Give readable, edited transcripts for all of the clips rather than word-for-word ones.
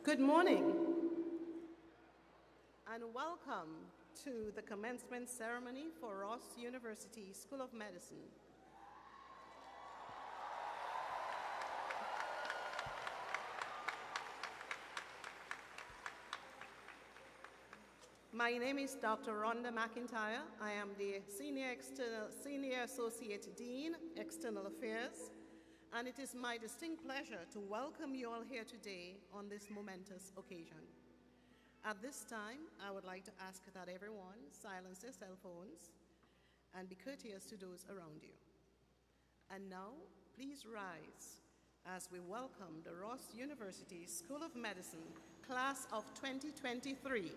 Good morning, and welcome to the commencement ceremony for Ross University School of Medicine. My name is Dr. Rhonda McIntyre. I am the Senior Associate Dean, External Affairs, and it is my distinct pleasure to welcome you all here today on this momentous occasion. At this time, I would like to ask that everyone silence their cell phones and be courteous to those around you. And now, please rise as we welcome the Ross University School of Medicine, class of 2023.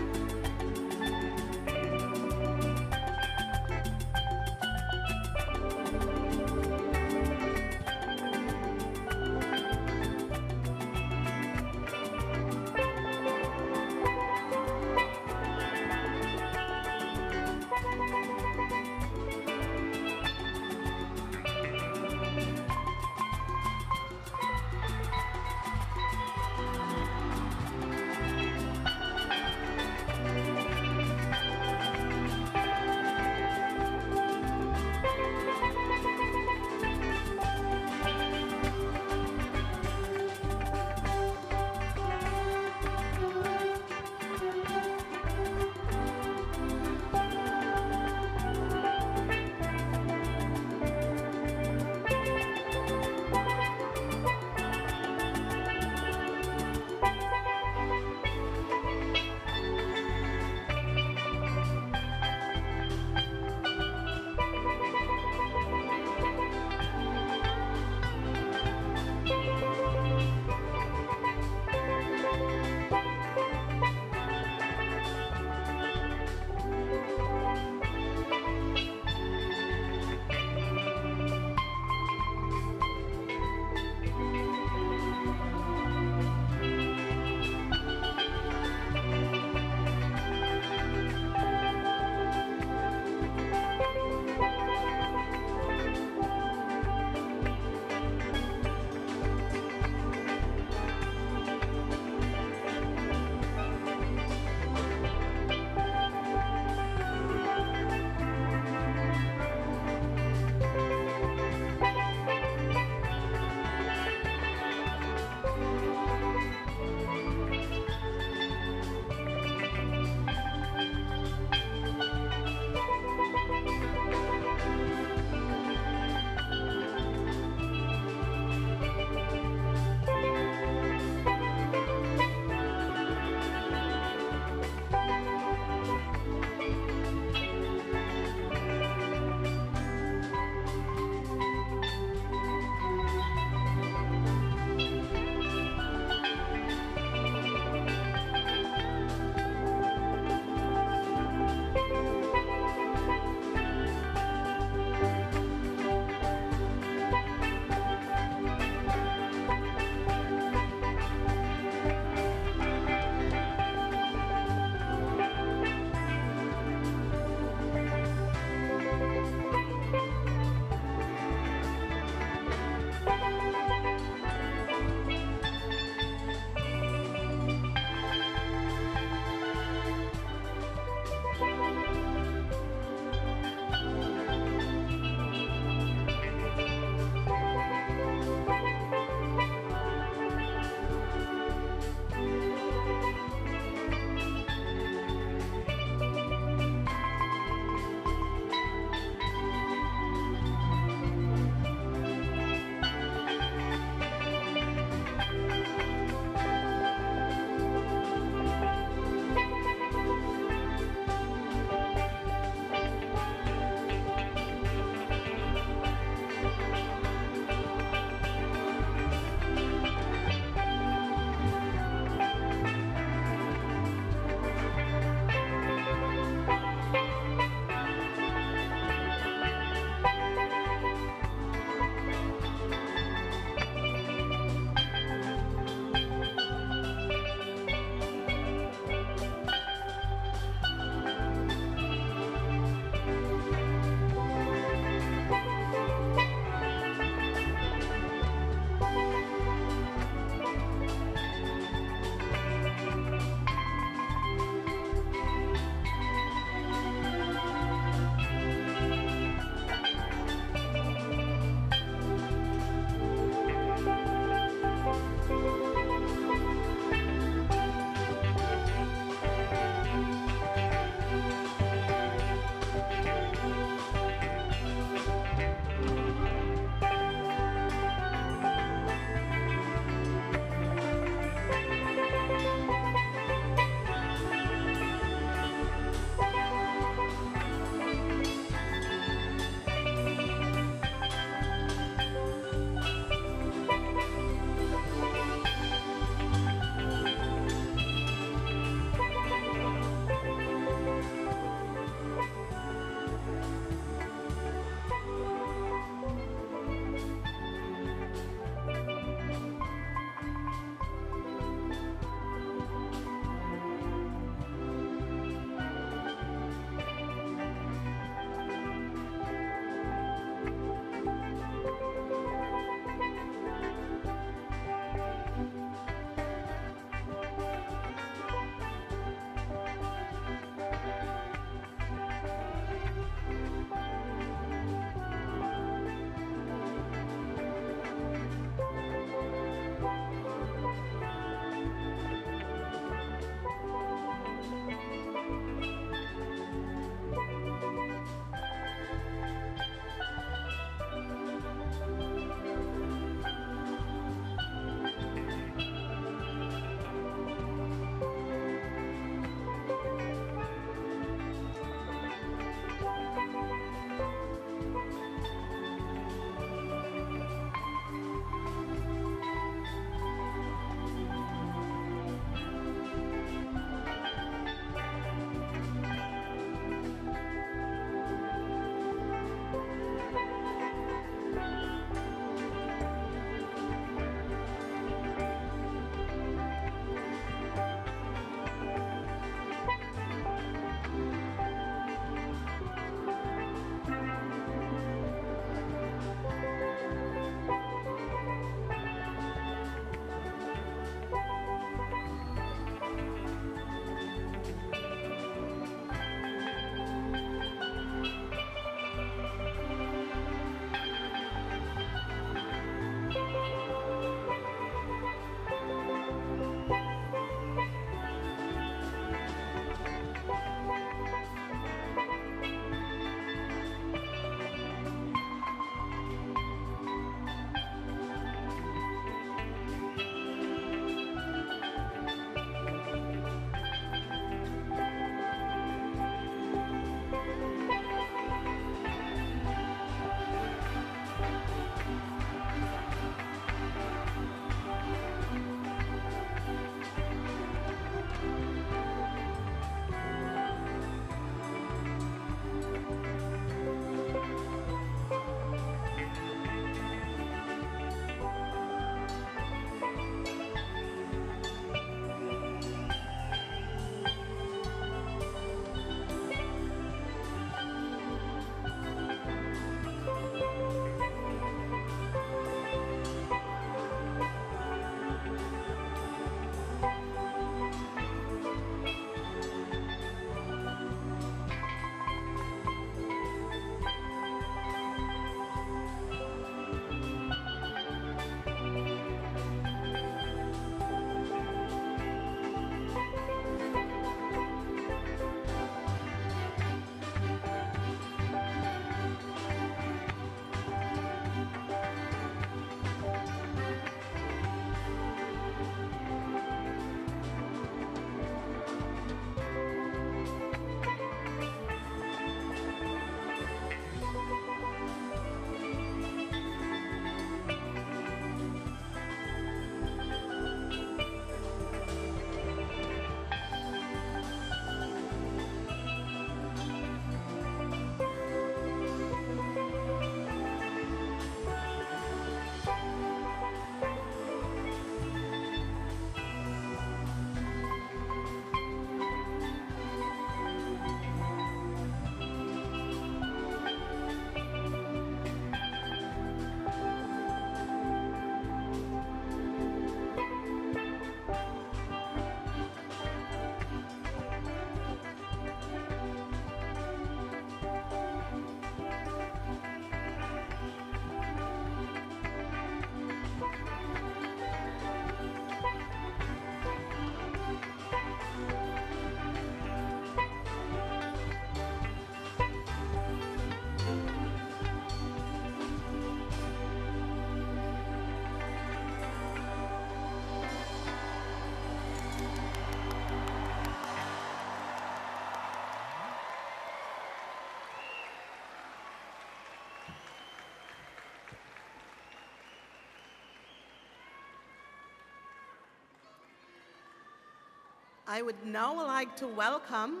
I would now like to welcome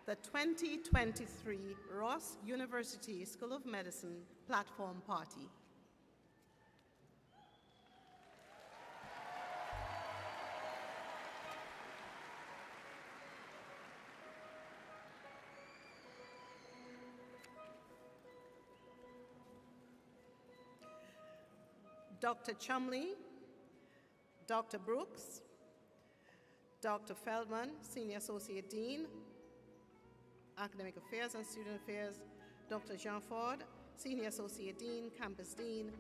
the 2023 Ross University School of Medicine Platform Party. Dr. Chumley, Dr. Brooks, Dr. Feldman, Senior Associate Dean, Academic Affairs and Student Affairs, Dr. Jean Ford, Senior Associate Dean, Campus Dean,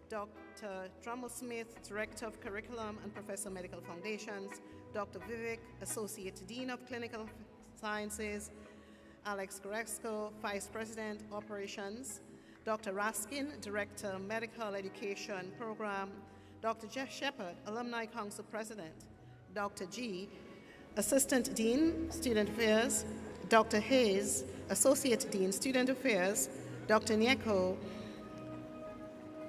Dr. Drummel-Smith, Director of Curriculum and Professor of Medical Foundations, Dr. Vivek, Associate Dean of Clinical Sciences, Alex Goresko, Vice President, Operations, Dr. Raskin, Director, Medical Education Program, Dr. Jeff Shepard, Alumni Council President, Dr. G, Assistant Dean, Student Affairs, Dr. Hayes, Associate Dean, Student Affairs, Dr. Nieko,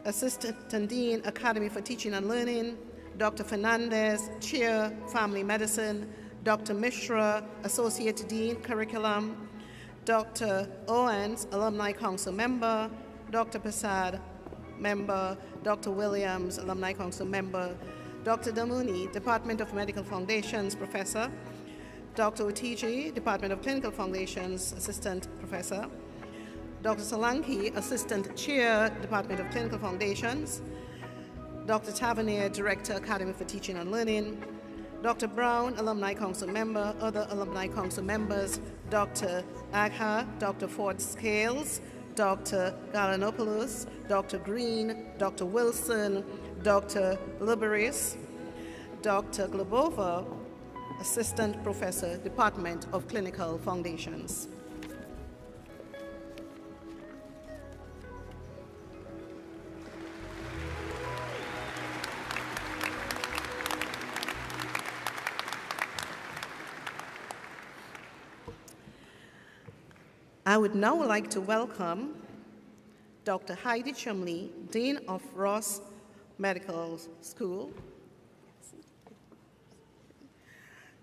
Assistant Dean, Academy for Teaching and Learning, Dr. Fernandez, Chair, Family Medicine, Dr. Mishra, Associate Dean, Curriculum, Dr. Owens, Alumni Council Member, Dr. Prasad, Member, Dr. Williams, Alumni Council Member, Dr. Damuni, Department of Medical Foundations Professor, Dr. Utiji, Department of Clinical Foundations Assistant Professor, Dr. Solanki, Assistant Chair, Department of Clinical Foundations, Dr. Tavernier, Director, Academy for Teaching and Learning, Dr. Brown, Alumni Council Member, other Alumni Council Members, Dr. Agha, Dr. Ford Scales, Dr. Galanopoulos, Dr. Green, Dr. Wilson, Dr. Liberis, Dr. Globova, Assistant Professor, Department of Clinical Foundations. I would now like to welcome Dr. Heidi Chumley, Dean of Ross Medical School.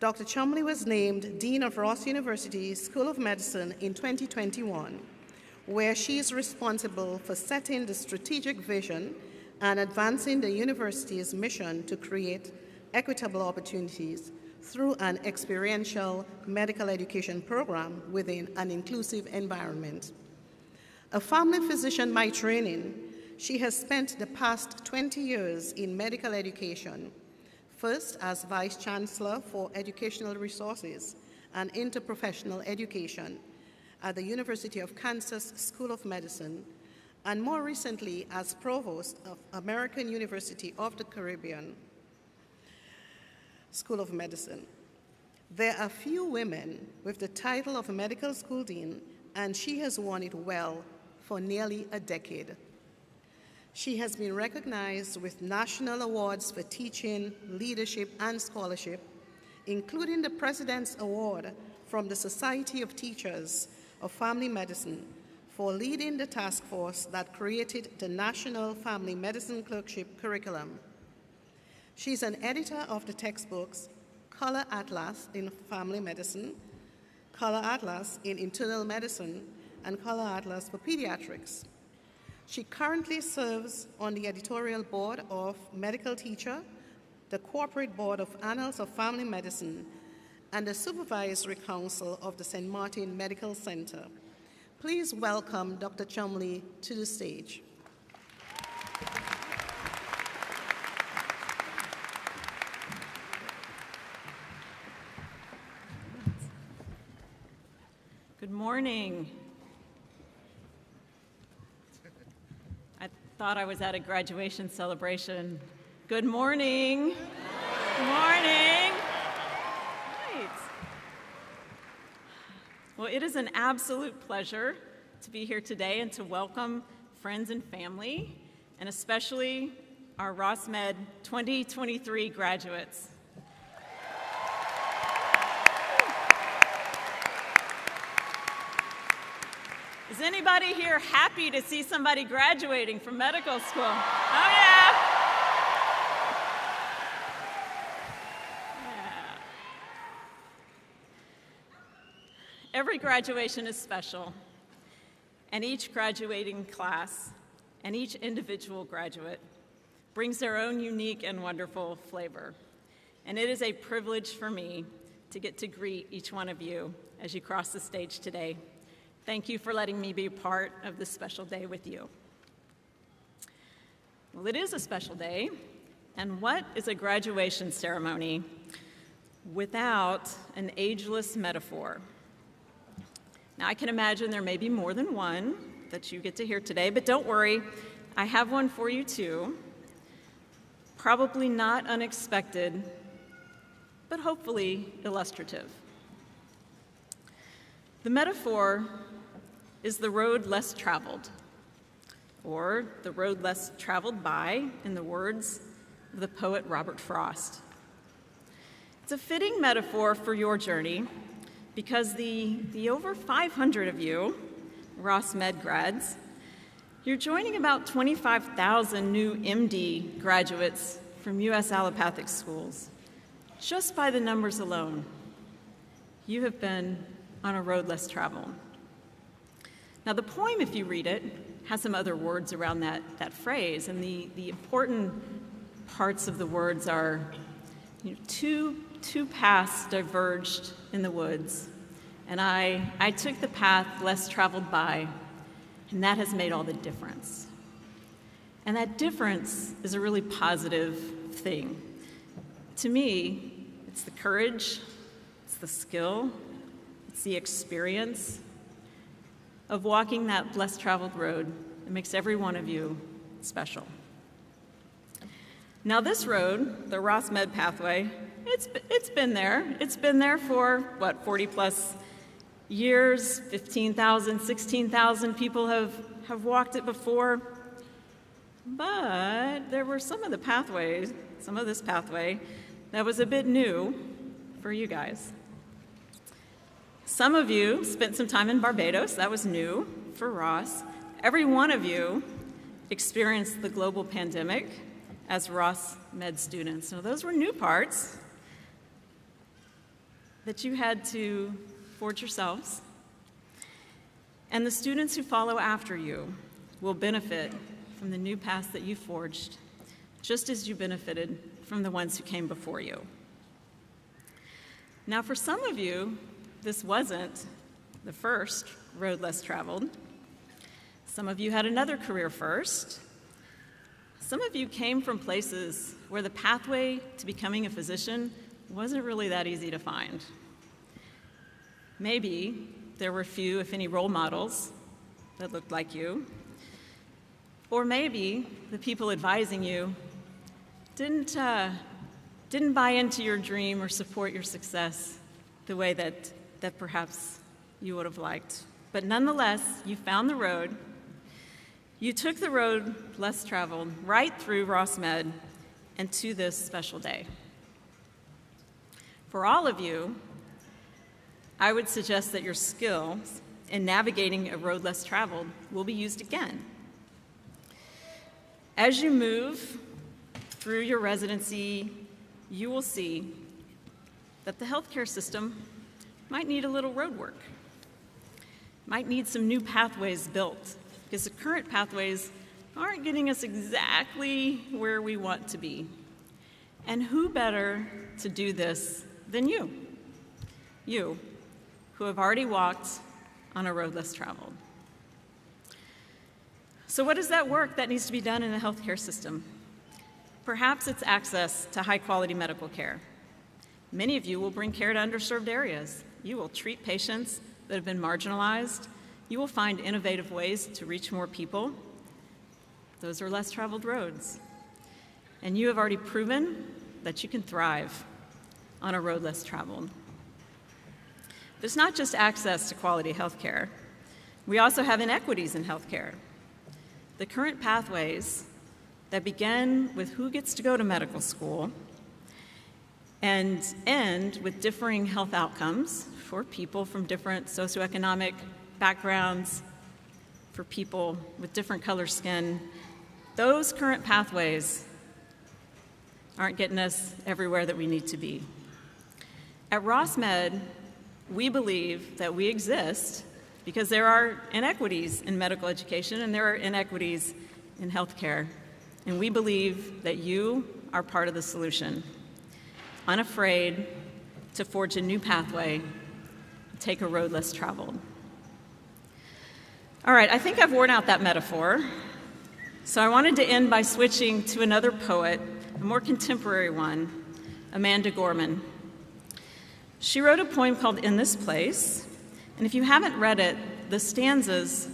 Dr. Chumley was named Dean of Ross University School of Medicine in 2021, where she is responsible for setting the strategic vision and advancing the university's mission to create equitable opportunities through an experiential medical education program within an inclusive environment. A family physician by training, she has spent the past 20 years in medical education, first as Vice Chancellor for Educational Resources and Interprofessional Education at the University of Kansas School of Medicine, and more recently as Provost of American University of the Caribbean School of Medicine. There are few women with the title of a medical school dean, and she has worn it well for nearly a decade. She has been recognized with national awards for teaching, leadership, and scholarship, including the President's Award from the Society of Teachers of Family Medicine for leading the task force that created the National Family Medicine Clerkship Curriculum. She's an editor of the textbooks Color Atlas in Family Medicine, Color Atlas in Internal Medicine, and Color Atlas for Pediatrics. She currently serves on the editorial board of Medical Teacher, the corporate board of Annals of Family Medicine, and the supervisory council of the St. Martin Medical Center. Please welcome Dr. Chumley to the stage. Good morning. I thought I was at a graduation celebration. Good morning. Good morning. Right. Well, it is an absolute pleasure to be here today and to welcome friends and family, and especially our Ross Med 2023 graduates. Is anybody here happy to see somebody graduating from medical school? Oh, yeah. every graduation is special, and each graduating class and each individual graduate brings their own unique and wonderful flavor. And it is a privilege for me to get to greet each one of you as you cross the stage today. Thank you for letting me be a part of this special day with you. Well, it is a special day, and what is a graduation ceremony without an ageless metaphor? Now, I can imagine there may be more than one that you get to hear today, but don't worry, I have one for you too. Probably not unexpected, but hopefully illustrative. The metaphor is the road less traveled, or the road less traveled by, in the words of the poet Robert Frost. It's a fitting metaphor for your journey because the over 500 of you, RUSM grads, you're joining about 25,000 new MD graduates from U.S. allopathic schools. Just by the numbers alone, you have been on a road less traveled. Now, the poem, if you read it, has some other words around that phrase, and the important parts of the words are, two paths diverged in the woods, and I took the path less traveled by, and that has made all the difference. And that difference is a really positive thing. To me, it's the courage, it's the skill, it's the experience of walking that less traveled road that makes every one of you special. Now this road, the RUSM pathway, it's been there. It's been there for, 40 plus years, 15,000, 16,000 people have walked it before. But there were some of this pathway that was a bit new for you guys. Some of you spent some time in Barbados. That was new for Ross. Every one of you experienced the global pandemic as Ross Med students. So those were new parts that you had to forge yourselves. And the students who follow after you will benefit from the new paths that you forged, just as you benefited from the ones who came before you. Now, for some of you, this wasn't the first road less traveled. Some of you had another career first. Some of you came from places where the pathway to becoming a physician wasn't really that easy to find. Maybe there were few, if any, role models that looked like you. Or maybe the people advising you didn't buy into your dream or support your success the way that perhaps you would have liked. But nonetheless, you found the road. You took the road less traveled right through RUSM and to this special day. For all of you, I would suggest that your skills in navigating a road less traveled will be used again. As you move through your residency, you will see that the healthcare system might need a little road work, might need some new pathways built, because the current pathways aren't getting us exactly where we want to be. And who better to do this than you? You, who have already walked on a road less traveled. So what is that work that needs to be done in the healthcare system? Perhaps it's access to high-quality medical care. Many of you will bring care to underserved areas. You will treat patients that have been marginalized. You will find innovative ways to reach more people. Those are less traveled roads. And you have already proven that you can thrive on a road less traveled. There's not just access to quality health care. We also have inequities in health care. The current pathways that begin with who gets to go to medical school and end with differing health outcomes for people from different socioeconomic backgrounds, for people with different color skin, those current pathways aren't getting us everywhere that we need to be. At RUSM, We believe that we exist because there are inequities in medical education and there are inequities in healthcare. And we believe that you are part of the solution, unafraid to forge a new pathway, take a road less traveled. All right, I think I've worn out that metaphor. So I wanted to end by switching to another poet, a more contemporary one, Amanda Gorman. She wrote a poem called In This Place, and if you haven't read it, the stanzas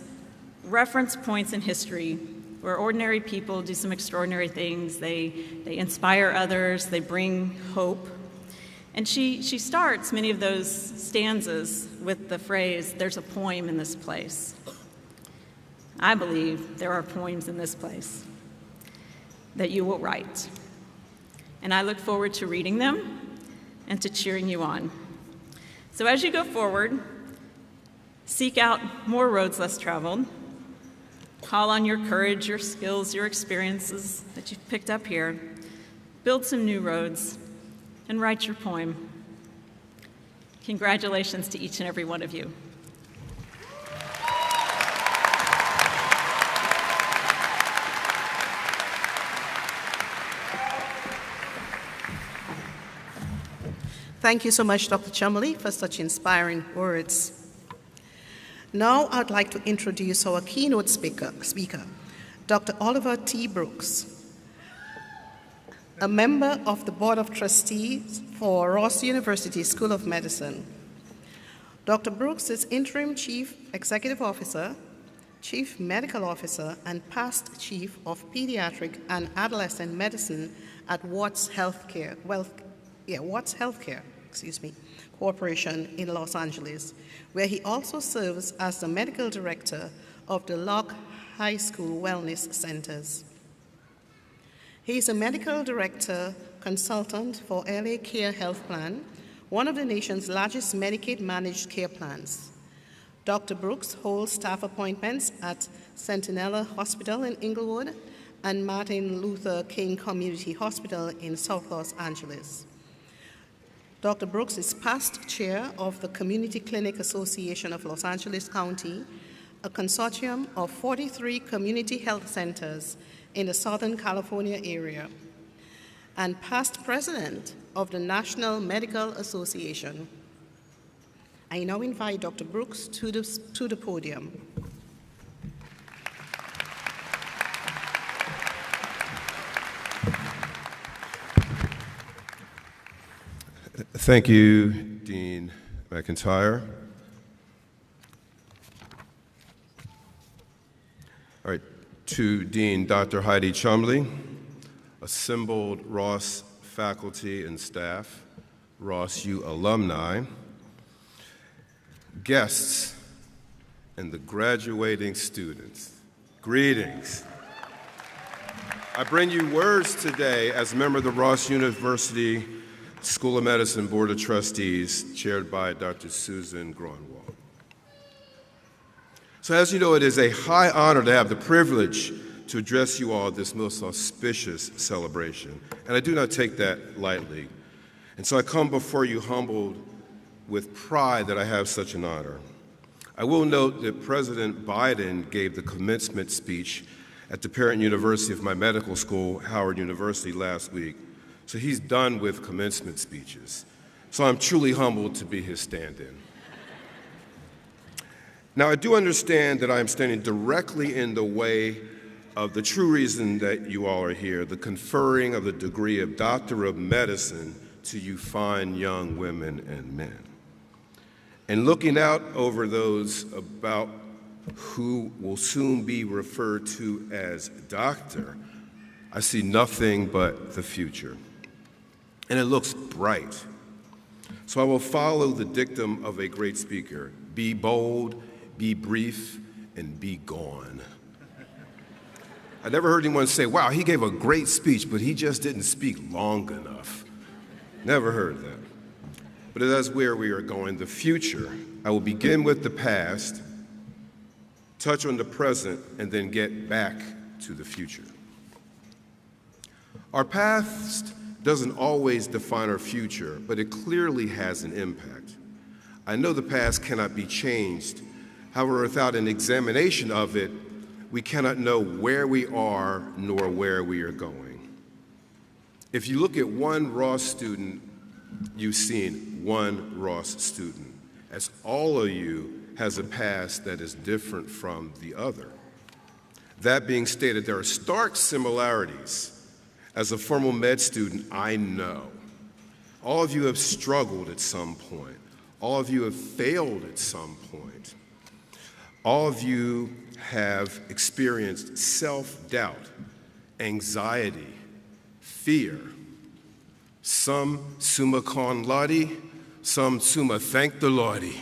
reference points in history where ordinary people do some extraordinary things. They inspire others, they bring hope. And she starts many of those stanzas with the phrase, "There's a poem in this place." I believe there are poems in this place that you will write. And I look forward to reading them and to cheering you on. So as you go forward, seek out more roads less traveled. Call on your courage, your skills, your experiences that you've picked up here. Build some new roads and write your poem. Congratulations to each and every one of you. Thank you so much, Dr. Chumley, for such inspiring words. Now I'd like to introduce our keynote speaker, Dr. Oliver T. Brooks, a member of the Board of Trustees for Ross University School of Medicine. Dr. Brooks is Interim Chief Executive Officer, Chief Medical Officer, and past Chief of Pediatric and Adolescent Medicine at Watts Healthcare Corporation in Los Angeles, where he also serves as the Medical Director of the Locke High School Wellness Centers. He is a Medical Director Consultant for LA Care Health Plan, one of the nation's largest Medicaid managed care plans. Dr. Brooks holds staff appointments at Centinela Hospital in Inglewood and Martin Luther King Community Hospital in South Los Angeles. Dr. Brooks is past chair of the Community Clinic Association of Los Angeles County, a consortium of 43 community health centers in the Southern California area, and past president of the National Medical Association. I now invite Dr. Brooks to the podium. Thank you, Dean McIntyre. All right, to Dean Dr. Heidi Chumley, assembled Ross faculty and staff, Ross U alumni, guests, and the graduating students, greetings. I bring you words today as a member of the Ross University School of Medicine Board of Trustees, chaired by Dr. Susan Gronwald. So as you know, it is a high honor to have the privilege to address you all at this most auspicious celebration, and I do not take that lightly. And so I come before you humbled with pride that I have such an honor. I will note that President Biden gave the commencement speech at the parent university of my medical school, Howard University, last week. So he's done with commencement speeches. So I'm truly humbled to be his stand-in. Now, I do understand that I am standing directly in the way of the true reason that you all are here, the conferring of the degree of Doctor of Medicine to you fine young women and men. And looking out over those about who will soon be referred to as doctor, I see nothing but the future. And it looks bright. So I will follow the dictum of a great speaker: be bold, be brief, and be gone. I never heard anyone say, wow, he gave a great speech, but he just didn't speak long enough. Never heard that. But that's where we are going, the future. I will begin with the past, touch on the present, and then get back to the future. Our past doesn't always define our future, but it clearly has an impact. I know the past cannot be changed. However, without an examination of it, we cannot know where we are nor where we are going. If you look at one Ross student, you've seen one Ross student, as all of you has a past that is different from the other. That being stated, there are stark similarities. As a formal med student, I know. All of you have struggled at some point. All of you have failed at some point. All of you have experienced self-doubt, anxiety, fear. Some summa con laude, some summa thank the Lordy.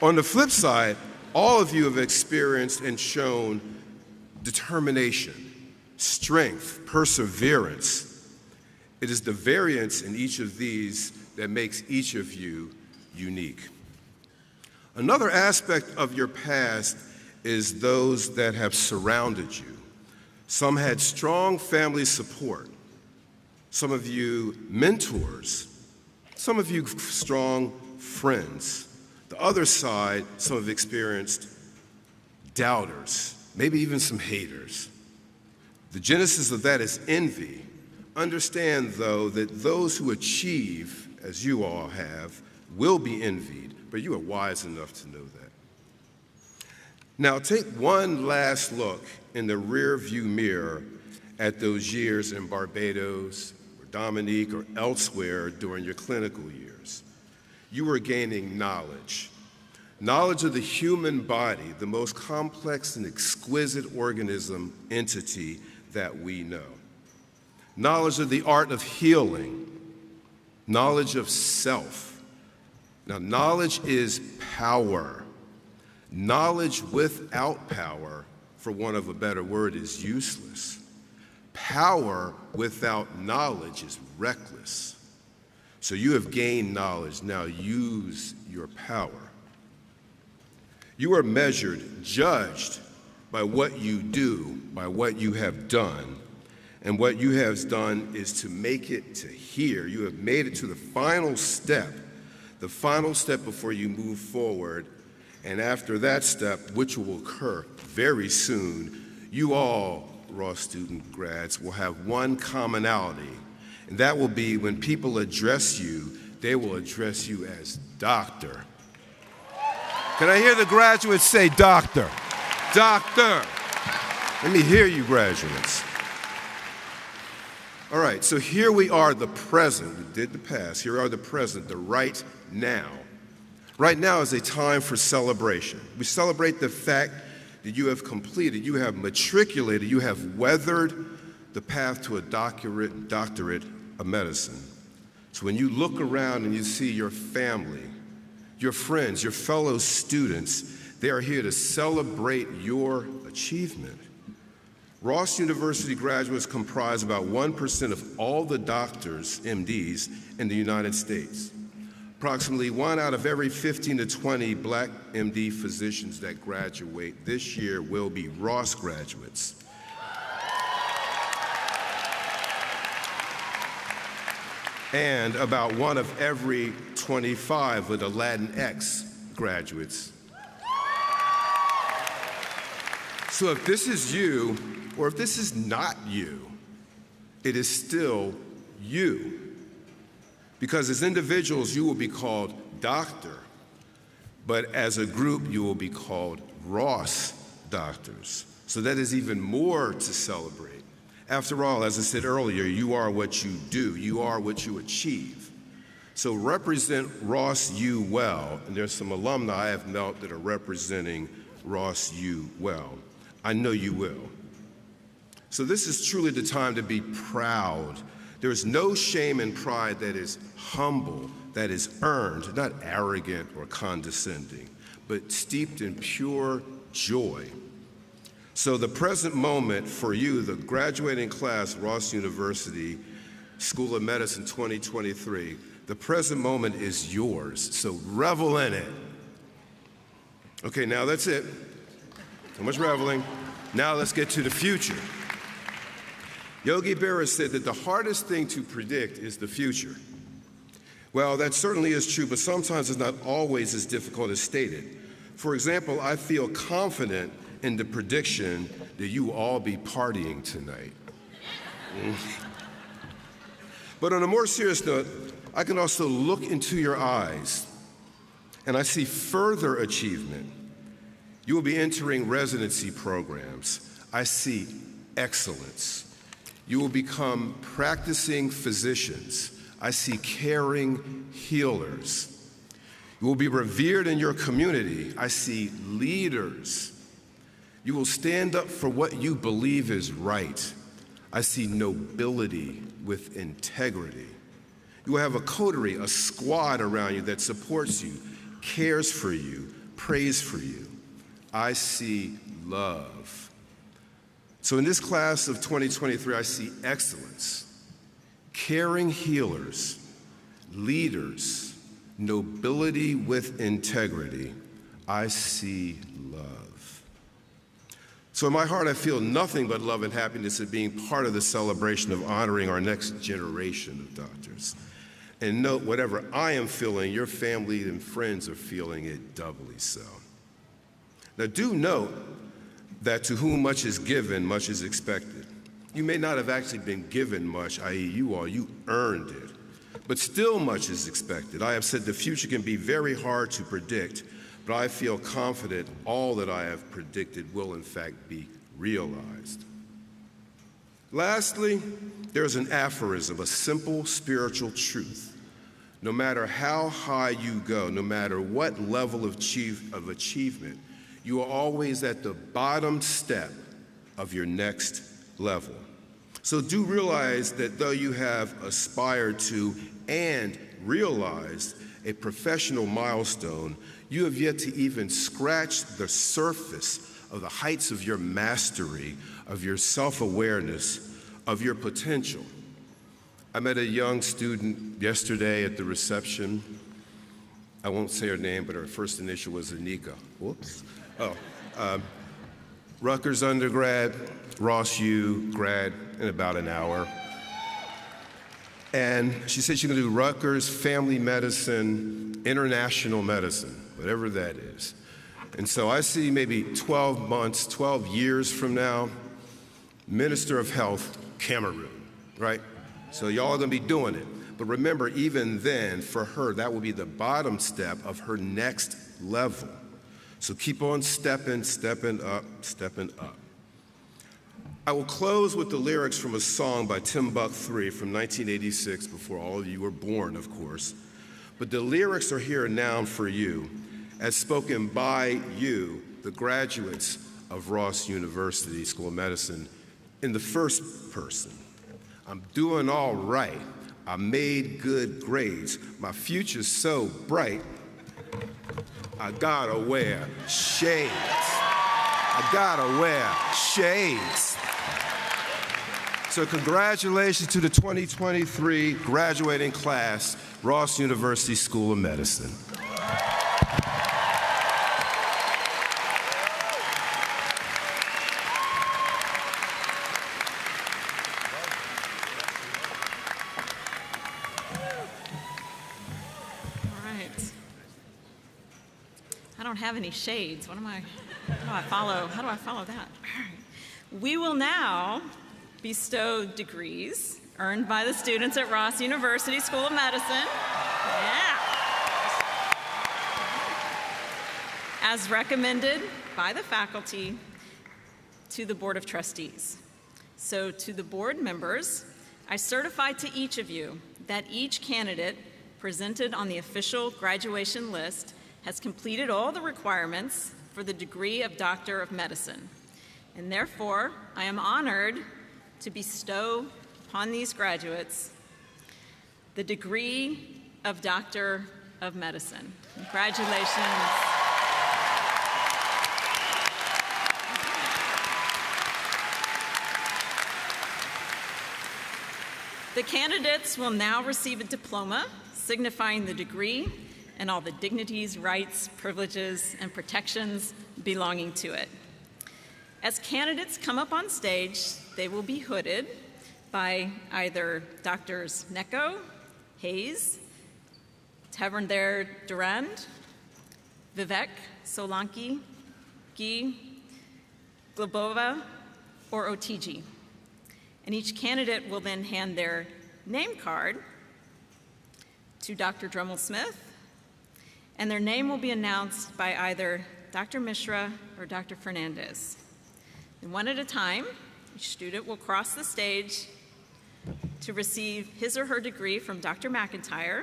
On the flip side, all of you have experienced and shown determination, strength, perseverance. It is the variance in each of these that makes each of you unique. Another aspect of your past is those that have surrounded you. Some had strong family support. Some of you mentors. Some of you strong friends. The other side, some have experienced doubters, maybe even some haters. The genesis of that is envy. Understand, though, that those who achieve, as you all have, will be envied, but you are wise enough to know that. Now, take one last look in the rear-view mirror at those years in Barbados, or Dominique, or elsewhere during your clinical years. You were gaining knowledge. Knowledge of the human body, the most complex and exquisite organism entity that we know. Knowledge of the art of healing. Knowledge of self. Now, knowledge is power. Knowledge without power, for want of a better word, is useless. Power without knowledge is reckless. So you have gained knowledge, now use your power. You are measured, judged by what you do, by what you have done. And what you have done is to make it to here. You have made it to the final step before you move forward. And after that step, which will occur very soon, you all, Ross student grads, will have one commonality. And that will be when people address you, they will address you as doctor. Can I hear the graduates say doctor? Doctor. Let me hear you, graduates. All right, so here we are, the present. We did the past. Here are the present, the right now. Right now is a time for celebration. We celebrate the fact that you have completed, you have matriculated, you have weathered the path to a doctorate of medicine. So when you look around and you see your family, your friends, your fellow students, they are here to celebrate your achievement. Ross University graduates comprise about 1% of all the doctors, MDs, in the United States. Approximately 1 out of every 15 to 20 black MD physicians that graduate this year will be Ross graduates. And about 1 of every 25 of the Latinx graduates. So if this is you, or if this is not you, it is still you. Because as individuals, you will be called doctor, but as a group, you will be called Ross doctors. So that is even more to celebrate. After all, as I said earlier, you are what you do. You are what you achieve. So represent Ross U well, and there's some alumni I have met that are representing Ross U well. I know you will. So this is truly the time to be proud. There is no shame in pride that is humble, that is earned, not arrogant or condescending, but steeped in pure joy. So the present moment for you, the graduating class, Ross University School of Medicine 2023, the present moment is yours, so revel in it. Okay, now that's it. So much reveling. Now let's get to the future. Yogi Berra said that the hardest thing to predict is the future. Well, that certainly is true, but sometimes it's not always as difficult as stated. For example, I feel confident in the prediction that you will all be partying tonight. But on a more serious note, I can also look into your eyes, and I see further achievement. You will be entering residency programs. I see excellence. You will become practicing physicians. I see caring healers. You will be revered in your community. I see leaders. You will stand up for what you believe is right. I see nobility with integrity. You will have a coterie, a squad around you that supports you, cares for you, prays for you. I see love. So in this class of 2023, I see excellence, caring healers, leaders, nobility with integrity. I see love. So in my heart, I feel nothing but love and happiness at being part of the celebration of honoring our next generation of doctors. And note, whatever I am feeling, your family and friends are feeling it doubly so. Now, do note that to whom much is given, much is expected. You may not have actually been given much, i.e. you earned it, but still much is expected. I have said the future can be very hard to predict, but I feel confident all that I have predicted will in fact be realized. Lastly, there's an aphorism, a simple spiritual truth. No matter how high you go, no matter what level of achievement, you are always at the bottom step of your next level. So do realize that though you have aspired to and realized a professional milestone, you have yet to even scratch the surface of the heights of your mastery, of your self-awareness, of your potential. I met a young student yesterday at the reception. I won't say her name, but her first initial was Anika. Whoops. Rutgers undergrad, Ross U grad in about an hour. And she said she's going to do Rutgers, family medicine, international medicine, whatever that is. And so I see maybe 12 months, 12 years from now, Minister of Health, Cameroon, right? So y'all are going to be doing it. But remember, even then, for her, that will be the bottom step of her next level. So keep on stepping up, stepping up. I will close with the lyrics from a song by Timbuk3 from 1986, before all of you were born, of course. But the lyrics are here now for you, as spoken by you, the graduates of Ross University School of Medicine, in the first person. I'm doing all right. I made good grades. My future's so bright, I gotta wear shades. I gotta wear shades. So congratulations to the 2023 graduating class, Ross University School of Medicine. Have any shades. How do I follow that? All right. We will now bestow degrees earned by the students at Ross University School of Medicine. Yeah. As recommended by the faculty to the Board of Trustees. So to the board members, I certify to each of you that each candidate presented on the official graduation list has completed all the requirements for the degree of Doctor of Medicine. And therefore, I am honored to bestow upon these graduates the degree of Doctor of Medicine. Congratulations. The candidates will now receive a diploma signifying the degree and all the dignities, rights, privileges, and protections belonging to it. As candidates come up on stage, they will be hooded by either Drs. Necco, Hayes, Persevered Durand, Vivek Solanki, Guy Globova, or Otiji. And each candidate will then hand their name card to Dr. Drummel-Smith, and their name will be announced by either Dr. Mishra or Dr. Fernandez. And one at a time, each student will cross the stage to receive his or her degree from Dr. McIntyre,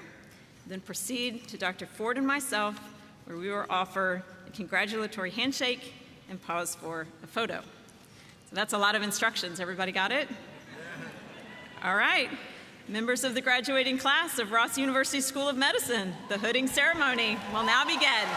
then proceed to Dr. Ford and myself, where we will offer a congratulatory handshake and pause for a photo. So that's a lot of instructions. Everybody got it? All right. Members of the graduating class of Ross University School of Medicine, the hooding ceremony will now begin.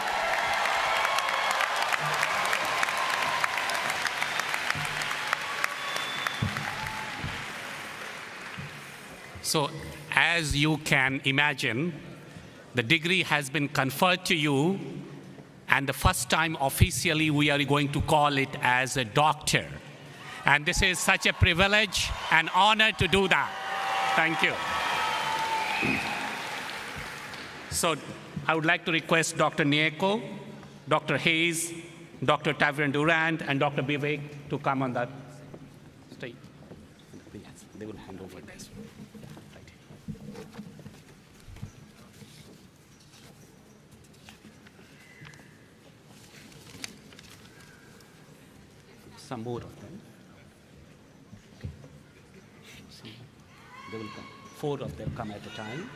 So, as you can imagine, the degree has been conferred to you, and the first time officially we are going to call it as a doctor. And this is such a privilege and honor to do that. Thank you. So I would like to request Dr. Nieko, Dr. Hayes, Dr. Persevered Durand, and Dr. Vivek to come on that stage. Yes, they will hand over this. Some more of them. See, they will come. 4 of them come at a time.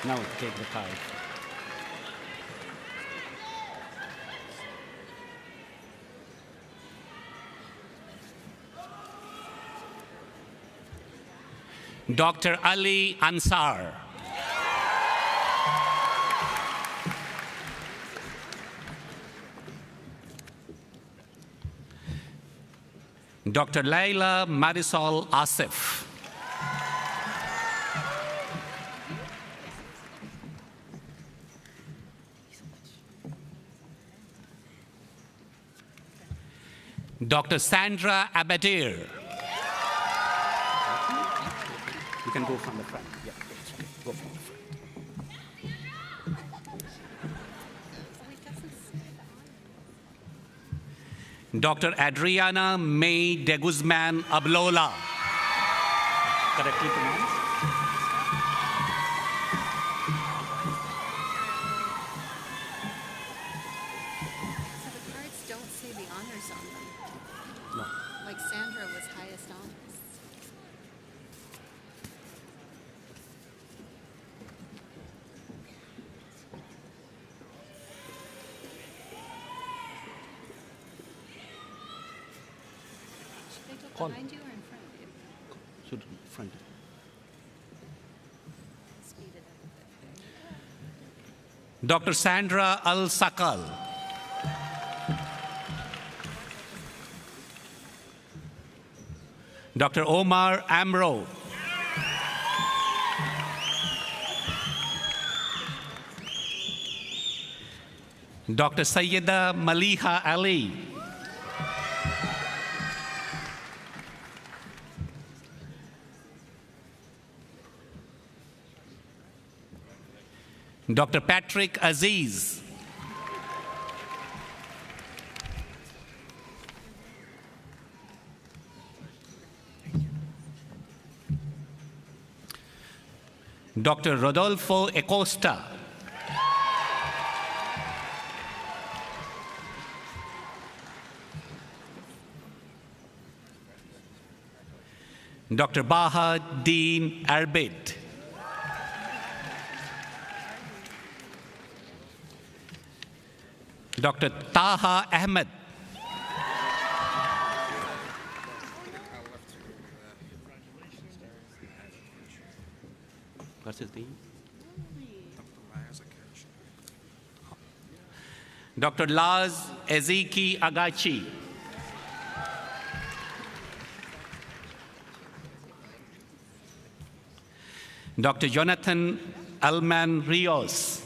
Now take the card. Dr. Ali Ansar. Dr. Laila Marisol Asif. Dr. Sandra Abadir. You can go from the front. Yeah, go from the front. Dr. Adriana May de Guzman Ablola. Correctly pronounced? So the cards don't say the honors on them. No. Like Sandra was highest honors. Should they go Call. behind you or in front of you? Should front. Speed it up. Dr. Sandra Al-Sakal. Dr. Omar Amro. Dr. Sayyida Maliha Ali. Dr. Patrick Aziz. Dr. Rodolfo Acosta. Dr. Baha Dean Arbid. Dr. Taha Ahmed. What's his name? Dr. Laz Ezeki Agachi. Dr. Jonathan Alman Rios.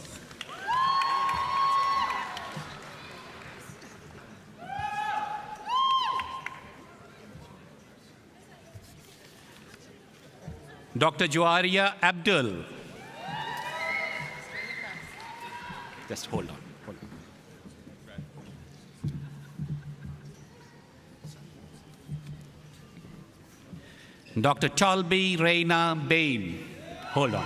Dr. Joaria Abdul. Just hold on. Dr. Chalby Reina Bain. Hold on.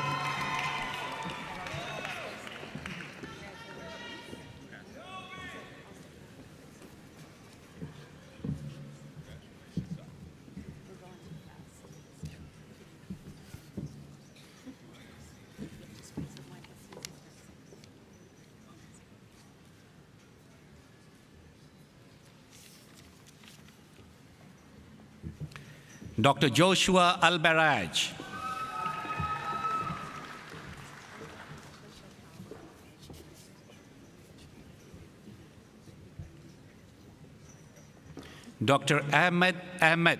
Dr. Joshua Albaraj. Dr. Ahmed Ahmed.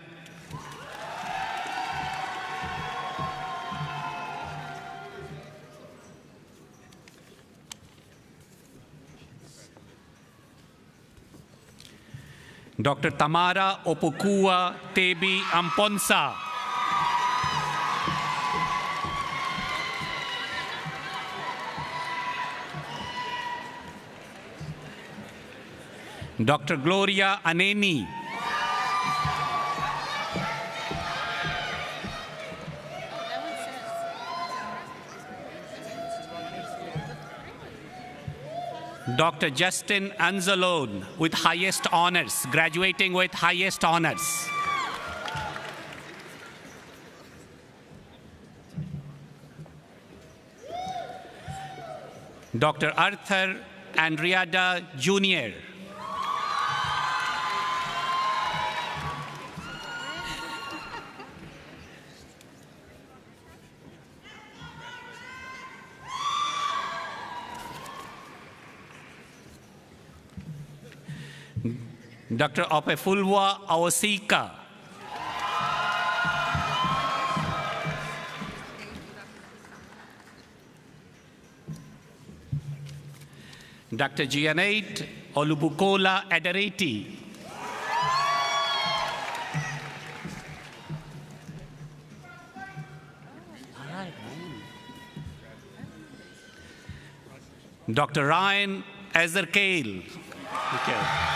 Dr. Tamara Opokua Tebi Amponsa. Dr. Gloria Aneni. Dr. Justin Anzalone with highest honors, graduating with highest honors. Dr. Arthur Andriada Jr. Dr. Opefulwa Awosika. Dr. Gianate Olubukola Adareti. Dr. Ryan Azarkale. Okay.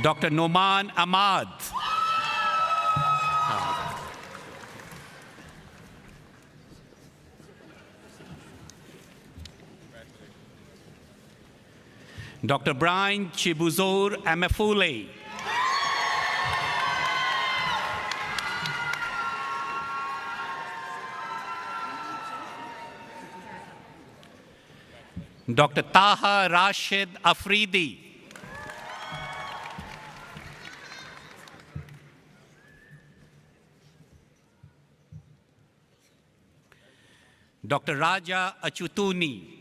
Dr. Noman Ahmad. Dr. Brian Chibuzor Amafule. Dr. Taha Rashid Afridi. Dr. Raja Achutuni.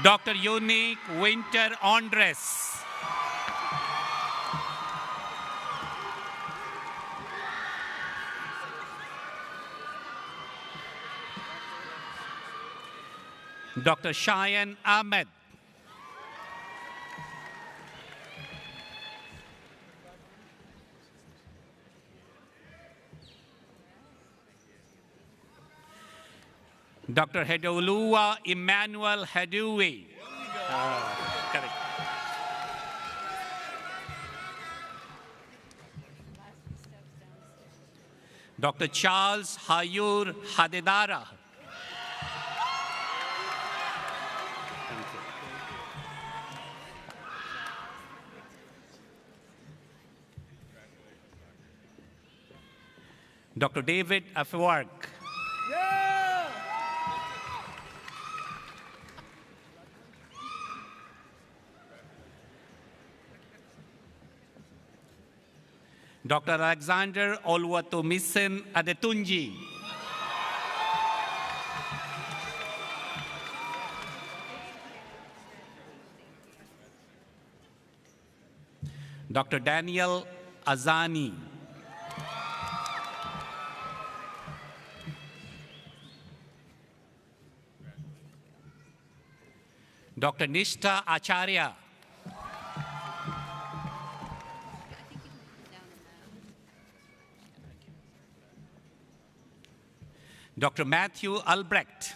Dr. Unique Winter Andres. Dr. Cheyenne Ahmed. Dr. Hedolua Emmanuel Hedui. Correct. Dr. Charles Hayur Hadedara. Dr. David Afewark. Yeah! Dr. Alexander Oluwatomisin Adetunji. Dr. Daniel Azani. Dr. Nishta Acharya. Dr. Matthew Albrecht.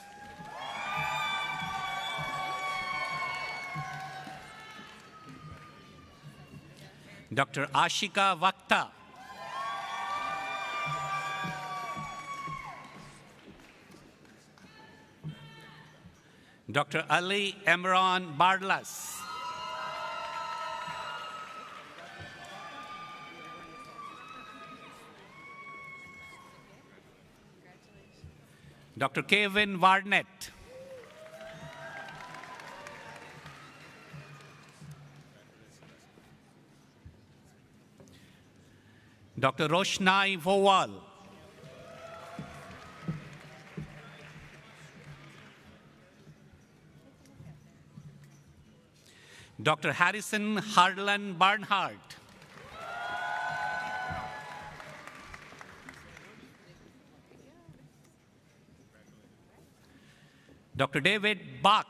Dr. Ashika Vakta. Dr. Ali Emran Barlas. Dr. Kevin Varnett. Dr. Roshnai Vowal. Dr. Harrison Harlan Barnhart. Dr. David Bach.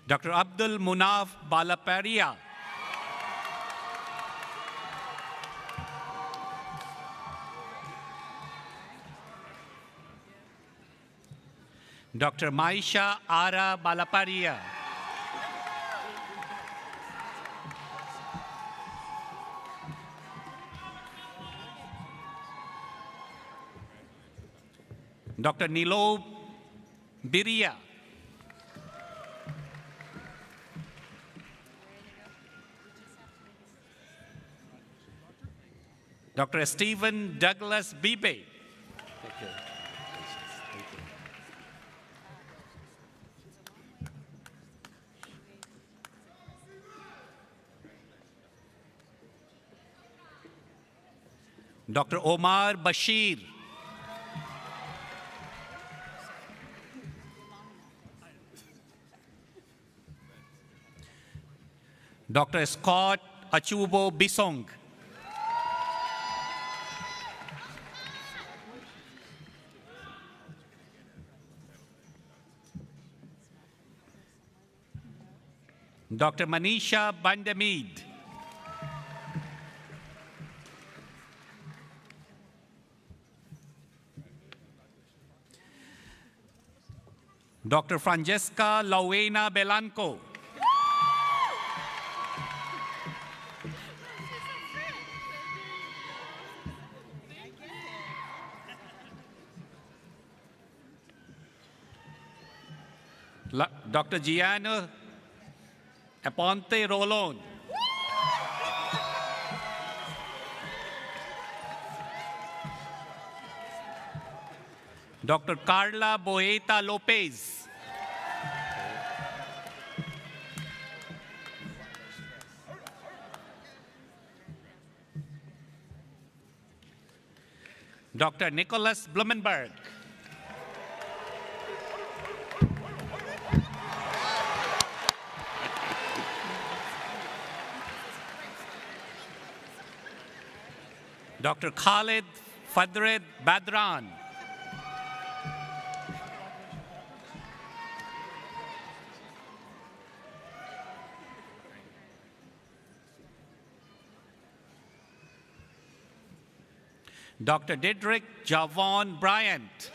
Dr. Abdul Munaf Balaparia. Dr. Maisha Ara Balaparia. Dr. Nilo Biria. Dr. Stephen Douglas Bibe. Dr. Omar Bashir. Dr. Scott Achubo Bisong. Dr. Manisha Bandamid. Dr. Francesca Lawena Belanco. Dr. Gianna Aponte Rolon. Dr. Carla Boeta Lopez. Dr. Nicholas Blumenberg. Dr. Khalid Fadred Badran. Dr. Didrik Javon Bryant.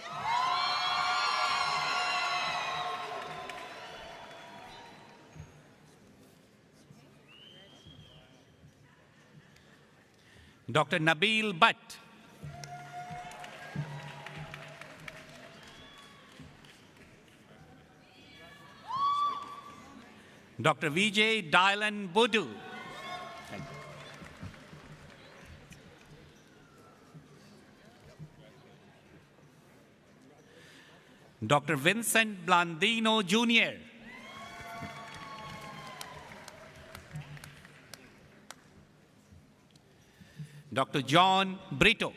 Dr. Nabil Butt. Dr. Vijay Dylan Budu. Thank Dr. Vincent Blandino Jr., Dr. John Brito,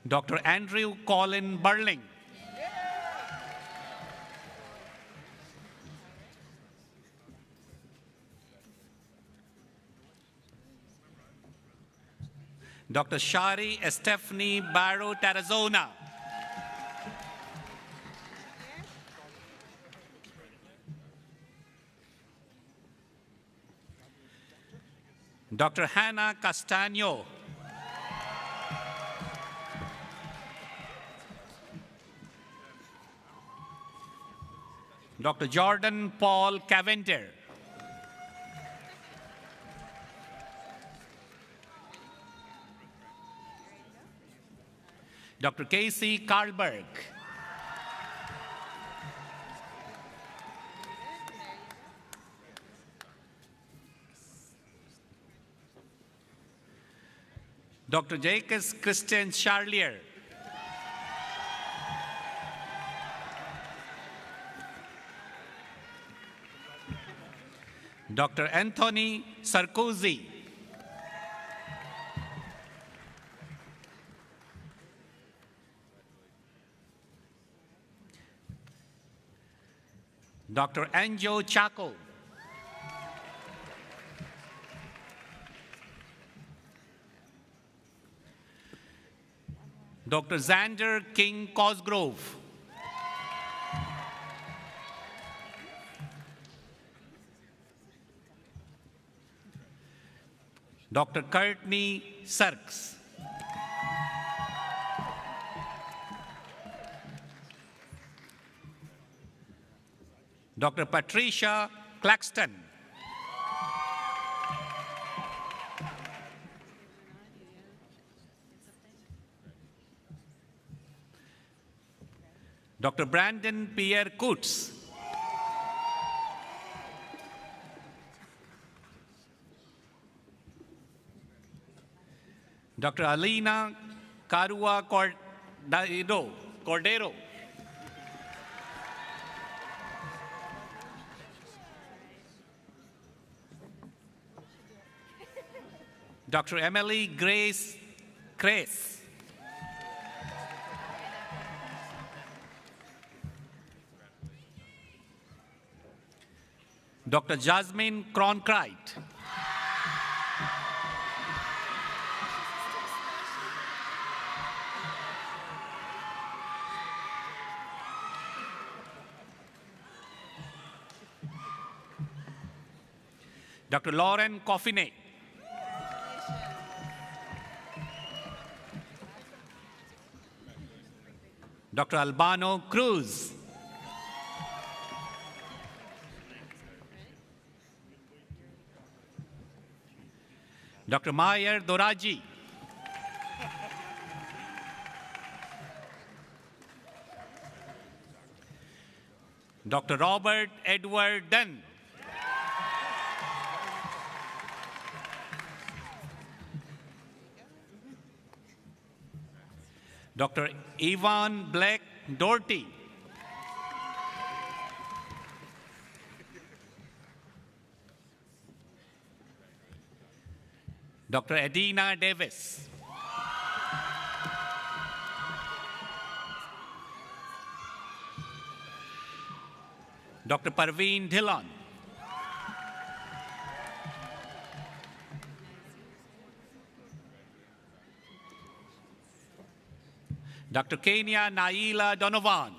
Dr. Andrew Colin Burling, Dr. Shari Stephanie Barrow Tarazona, Dr. Hannah Castaño, Dr. Jordan Paul Cavender, Dr. Casey Karlberg, Dr. Jacques Christian Charlier, Dr. Anthony Sarkozy, Dr. Anjo Chaco, Dr. Xander King Cosgrove, Dr. Courtney Sarks, Dr. Patricia Claxton, Dr. Brandon Pierre Coots, Dr. Alina Carua Cordero, Dr. Emily Grace Grace, Dr. Jasmine Cronkrite, Dr. Lauren Coffine, Dr. Albano Cruz, Dr. Mayer Doraji, Dr. Robert Edward Dunn, Dr. Ivan Black Doherty, Dr. Adina Davis, Dr. Parveen Dhillon, Dr. Kenya Naila Donovan,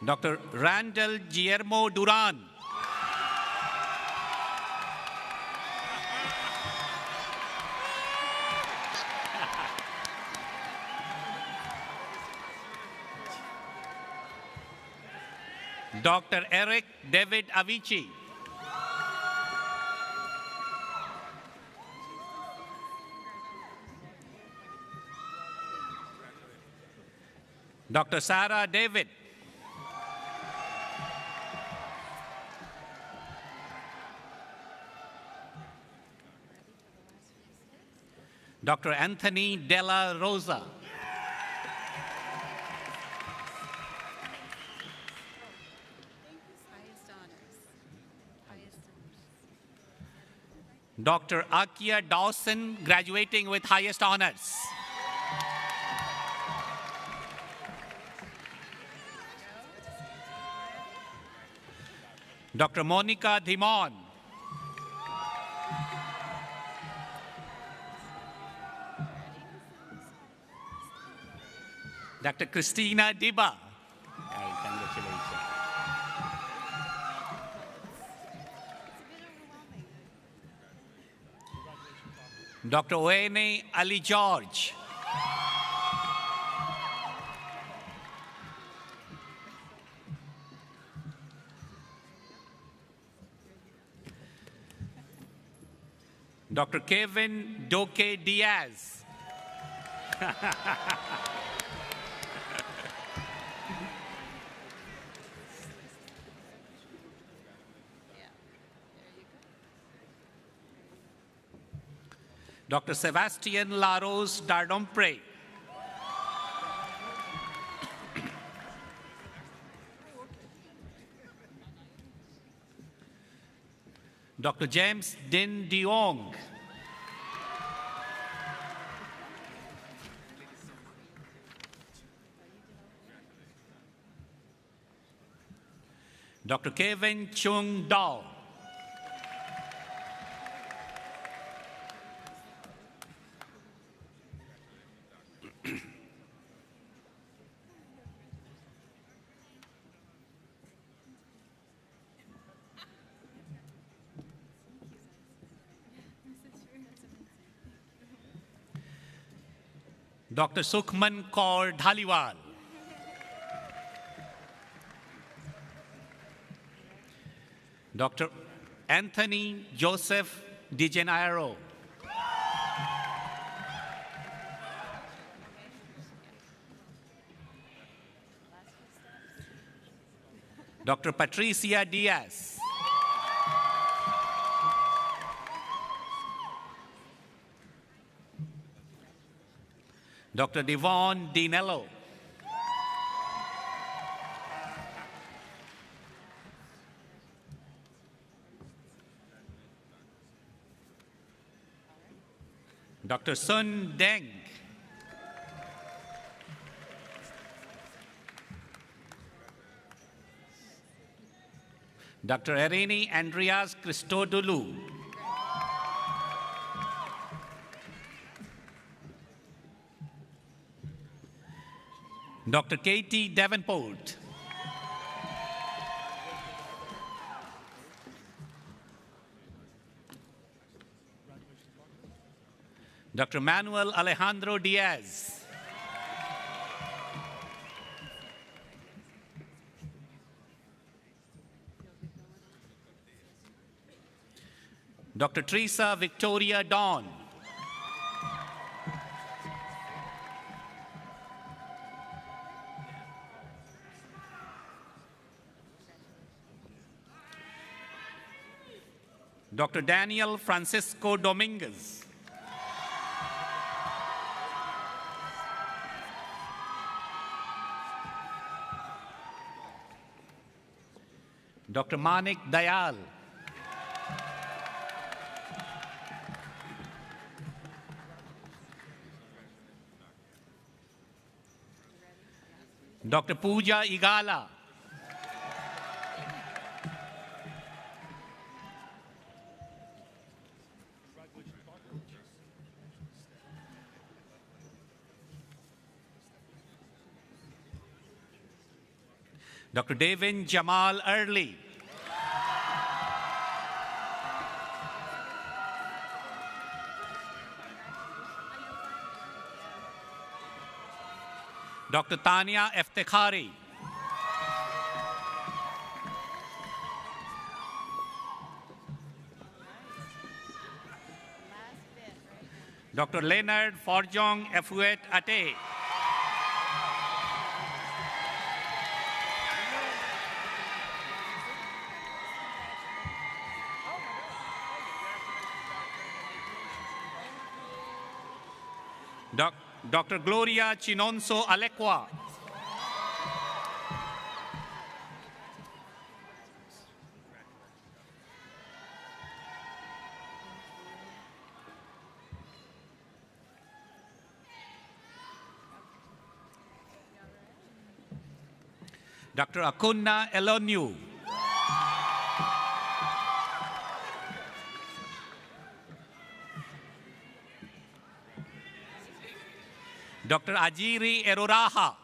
Dr. Randall Guillermo Duran, Dr. Eric David Avicii, Dr. Sarah David. Dr. Anthony Della Rosa. Highest honors. Highest honors. Dr. Akia Dawson, graduating with highest honors. Dr. Monica Dhimon. Dr. Christina Diba. Congratulations. Dr. Oene Ali George. Dr. Kevin Doke Diaz. Dr. Sebastian Laros Dardompre. Dr. James Din Diong. Dr. Kevin Chung Dao. Dr. Sukhman Kaur Dhaliwal. Dr. Anthony Joseph Di Gennaro. Dr. Patricia Diaz. Dr. Devon Dinello. Dr. Sun Deng. Dr. Erini Andreas Christodoulou. Dr. Katie Davenport. Dr. Manuel Alejandro Diaz. Dr. Teresa Victoria Dawn. Dr. Daniel Francisco Dominguez. Dr. Manik Dayal. Dr. Pooja Igala. Dr. Devin Jamal Early. Dr. Tanya Eftekhari. Dr. Leonard Forjong Efuet Ate. Dr. Gloria Chinonso Alekwa. Dr. Akunna Elonyu. Dr. Ajiri Eroraha.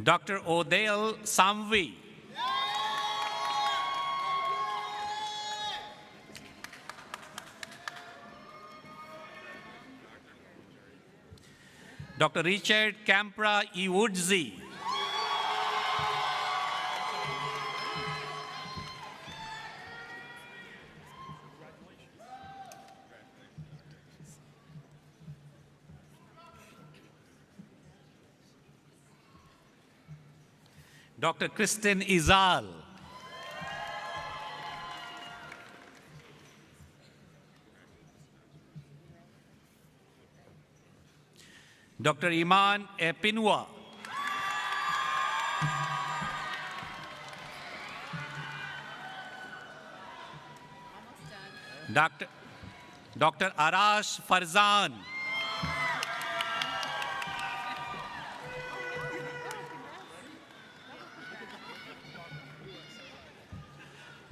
Dr. Odale Samvi. Dr. Richard Campra Iwudzi. Dr. Kristen Izal. Dr. Iman Epinwa. Dr. Arash Farzan.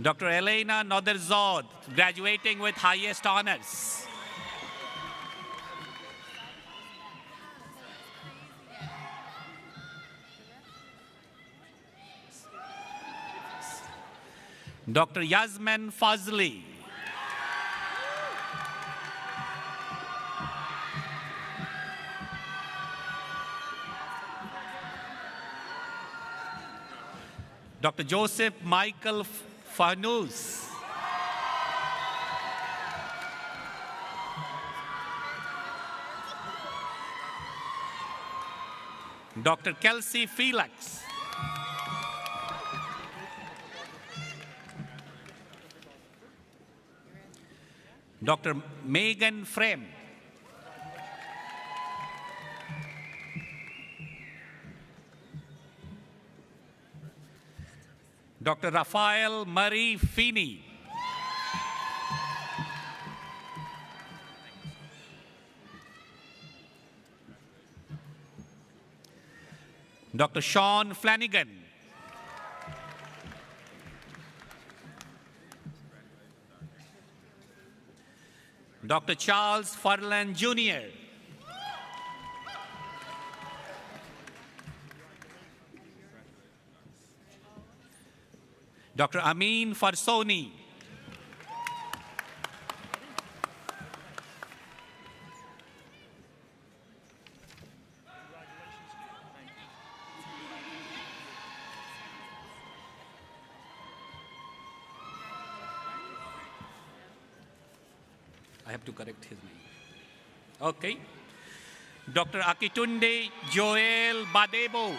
Dr. Elena Noderzod, graduating with highest honors. Dr. Yasmin Fazli. Dr. Joseph Michael Farnous. Dr. Kelsey Felix. Dr. Megan Frem. Dr. Raphael Murray Feeney. Dr. Sean Flanagan. Dr. Charles Furlan Jr. Dr. Amin Farsoni. I have to correct his name. Okay. Dr. Akitunde Joel Badebo.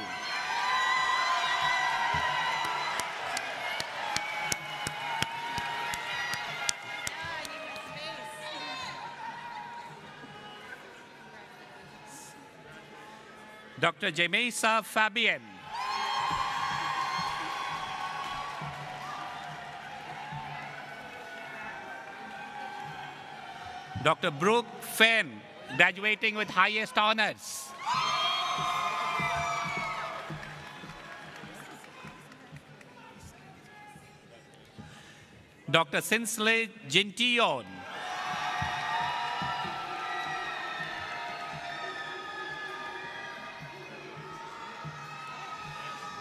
Dr. Jemesa Fabian. Dr. Brooke Fenn, graduating with highest honors. Dr. Sinsley Gentillon.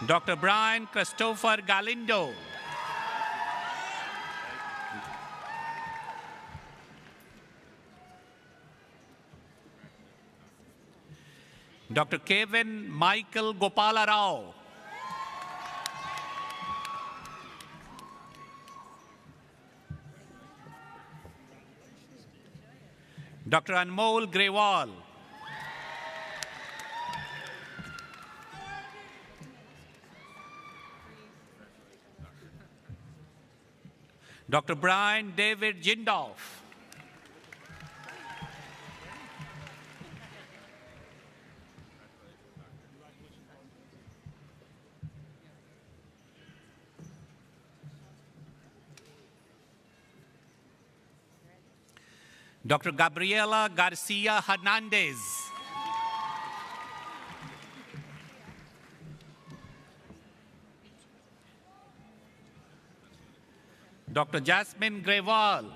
Dr. Brian Christopher Galindo. Dr. Kevin Michael Gopala Rao. Dr. Anmol Grewal. Dr. Brian David Jindolf. Dr. Gabriela Garcia Hernandez. Dr. Jasmine Greval.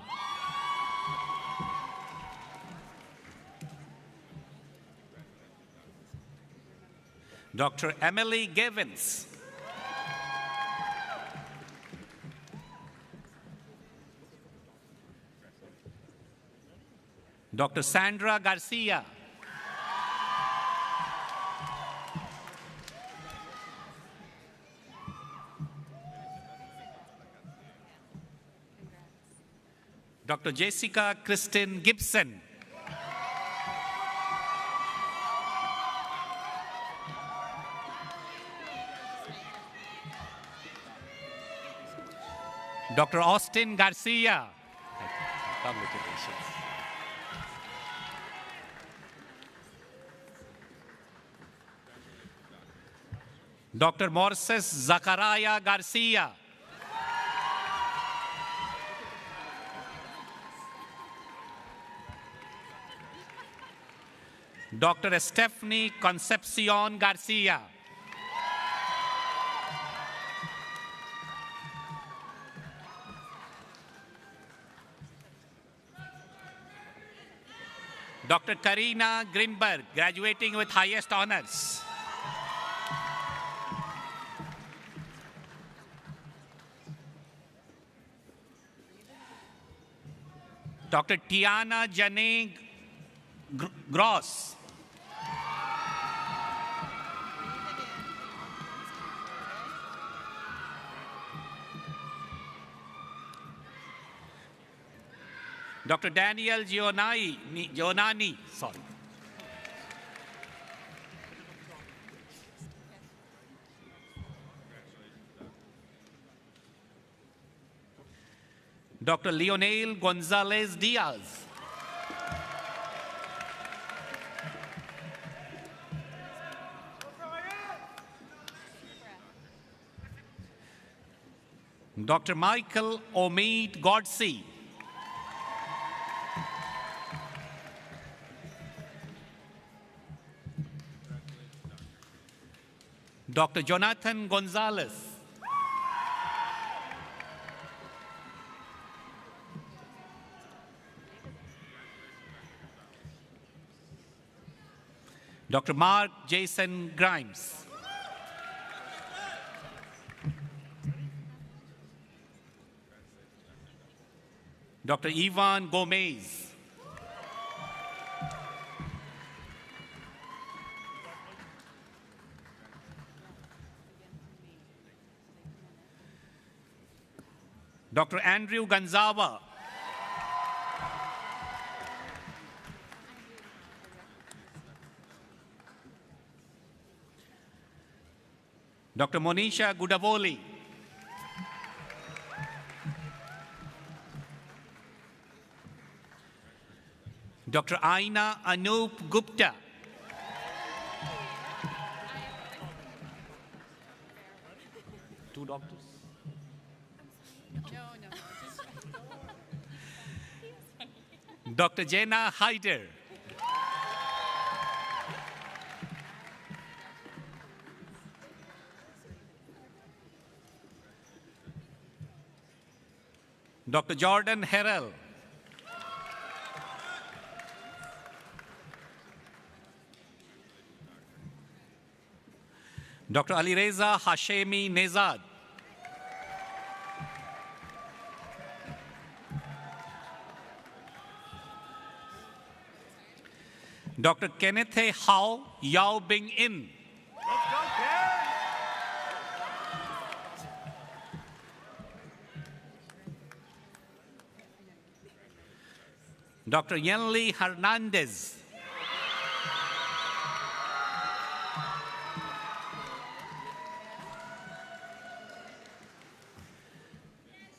Dr. Emily Givens. Dr. Sandra Garcia. Dr. Jessica Kristen Gibson. Dr. Austin Garcia. Congratulations. Dr. Morses Zachariah Garcia. Dr. Stephanie Concepcion Garcia. Dr. Karina Grinberg, graduating with highest honors. Dr. Tiana Janae Gross. Dr. Daniel Gionani, sorry. Dr. Leonel Gonzalez Diaz. Dr. Michael Omid Godsey. Dr. Jonathan Gonzalez. Dr. Mark Jason Grimes. Dr. Ivan Gomez. Dr. Andrew Gonzava. Dr. Monisha Gudavoli. Dr. Aina Anup Gupta. Two doctors? Dr. Jena Haider. Dr. Jordan Harrell. Dr. Alireza Hashemi Nezad. Dr. Kenneth Hao Yao Bing In. Dr. Yenli Hernandez.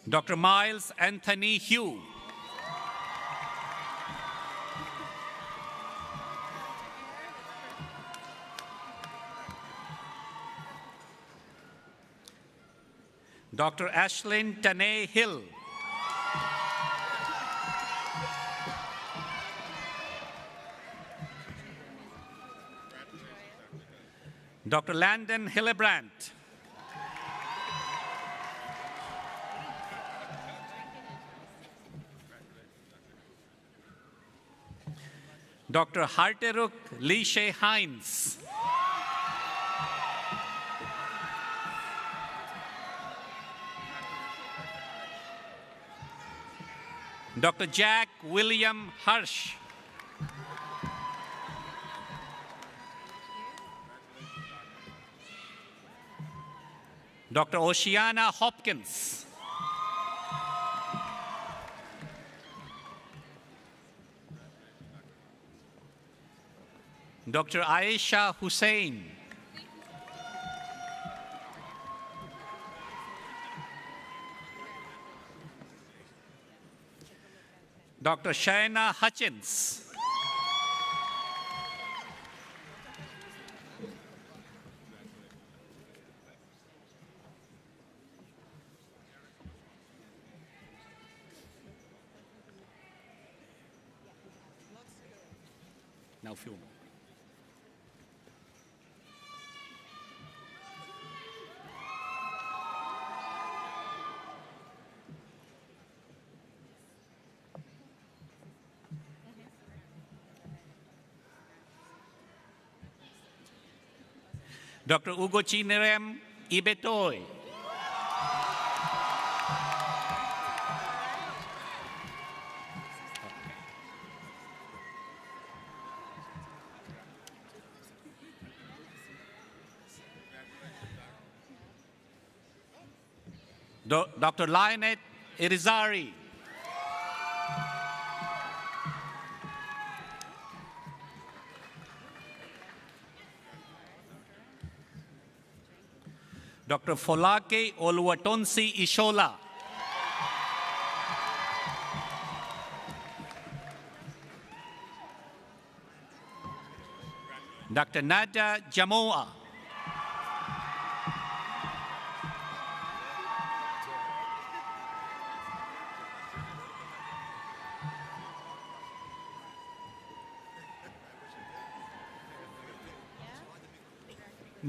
Dr. Miles Anthony Hugh. Dr. Ashlyn Tanae Hill. Dr. Landon Hillebrandt. Dr. Harteruk Lishe Hines. Dr. Jack William Hirsch. Dr. Oceana Hopkins. Dr. Aisha Hussain. Dr. Shaina Hutchins. Now few more. Dr. Ugo Chinerem Ibetoy. Dr. Lionette Irizarry. Dr. Folake Oluwatonsi Ishola. Dr. Nada Jamoa.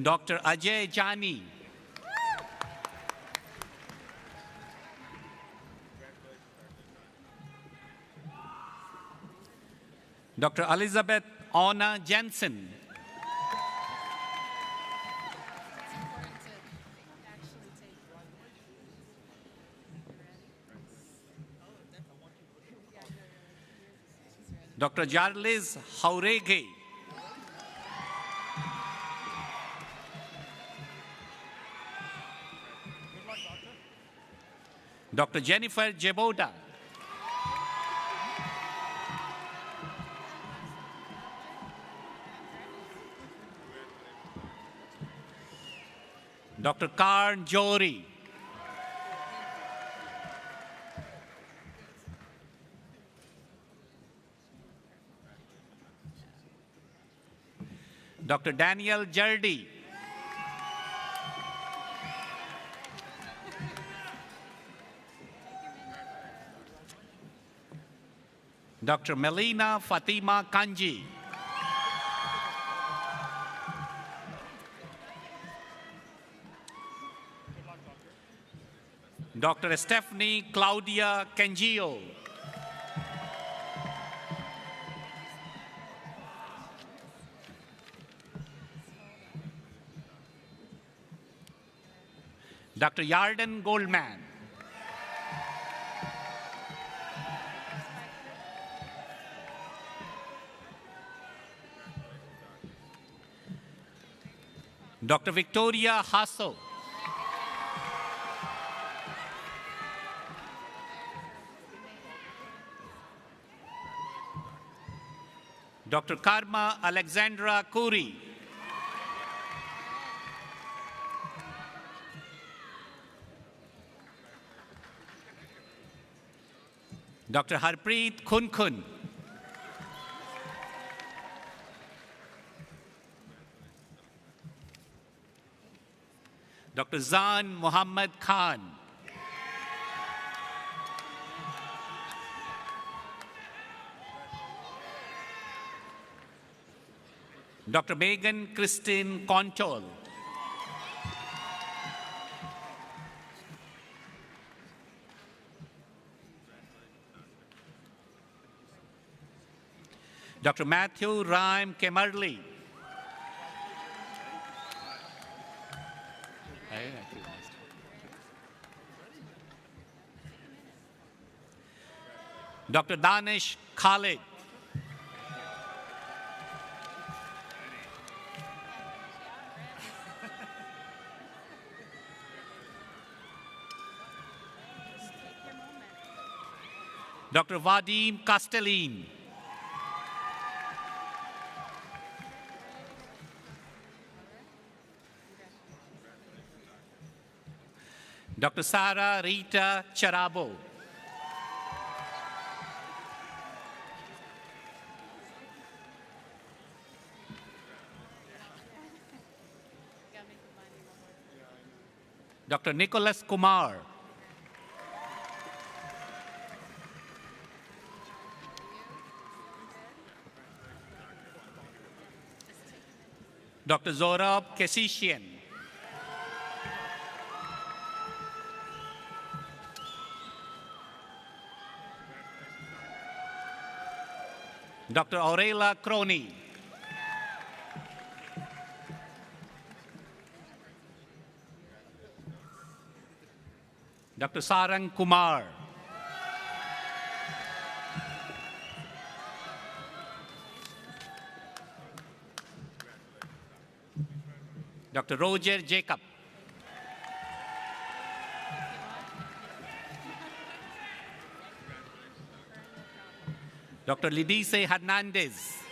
Dr. Ajay Jani. Dr. Elizabeth Ona Jensen. Dr. Jarlis Haurege. Dr. Jennifer Jeboda. Dr. Karn Jory. Dr. Daniel Jardi. Dr. Melina Fatima Kanji. Dr. Stephanie Claudia Kengio. Dr. Yarden Goldman. Dr. Victoria Hasso. Dr. Karma Alexandra Kuri. Dr. Harpreet Kunkun. Dr. Zan Muhammad Khan. Dr. Megan Christine Contol. Dr. Matthew Rhyme Kemerly. Dr. Danish Khalid. Dr. Vadim Castellin. Dr. Sarah Rita Charabo. Dr. Nicholas Kumar. Dr. Zorab Kesishian. Dr. Aurela Crony. Dr. Sarang Kumar. Dr. Roger Jacob. Dr. Lidice Hernandez.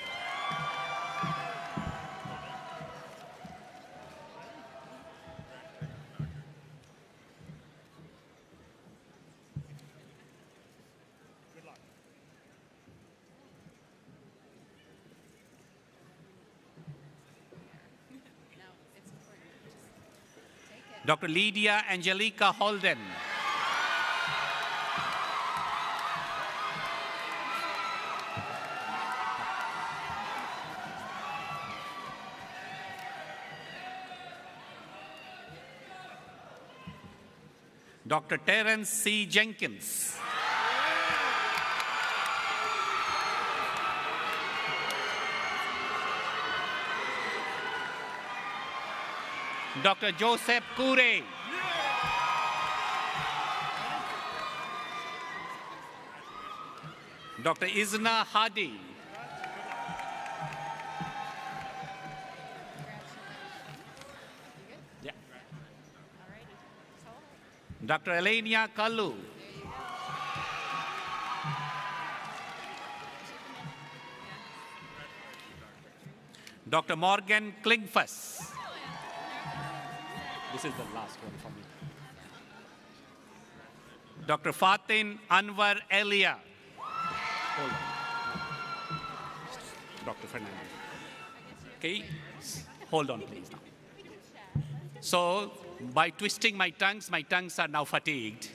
Dr. Lydia Angelica Holden. Dr. Terence C. Jenkins. Dr. Joseph Kure. Dr. Isna Hadi. Yeah. Dr. Elenia Kallu. Dr. Morgan Klingfuss. This is the last one for me. Dr. Fatin Anwar Elia. Hold on. Dr. Fernandez. Okay, hold on please now. So by twisting my tongues are now fatigued.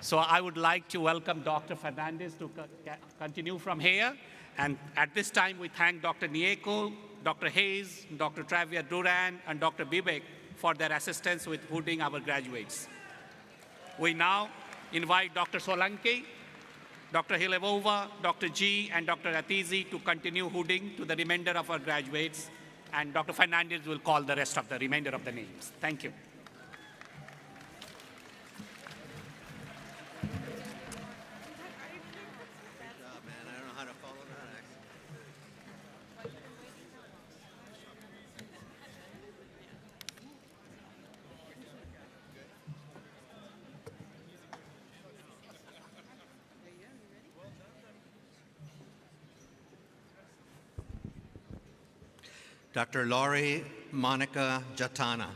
So I would like to welcome Dr. Fernandez to continue from here. And at this time we thank Dr. Nieko, Dr. Hayes, Dr. Travia Duran, and Dr. Bibek for their assistance with hooding our graduates. We now invite Dr. Solanke, Dr. Hilevova, Dr. G, and Dr. Atizi to continue hooding to the remainder of our graduates, and Dr. Fernandez will call the rest of the remainder of the names. Thank you. Dr. Laurie Monica Jatana.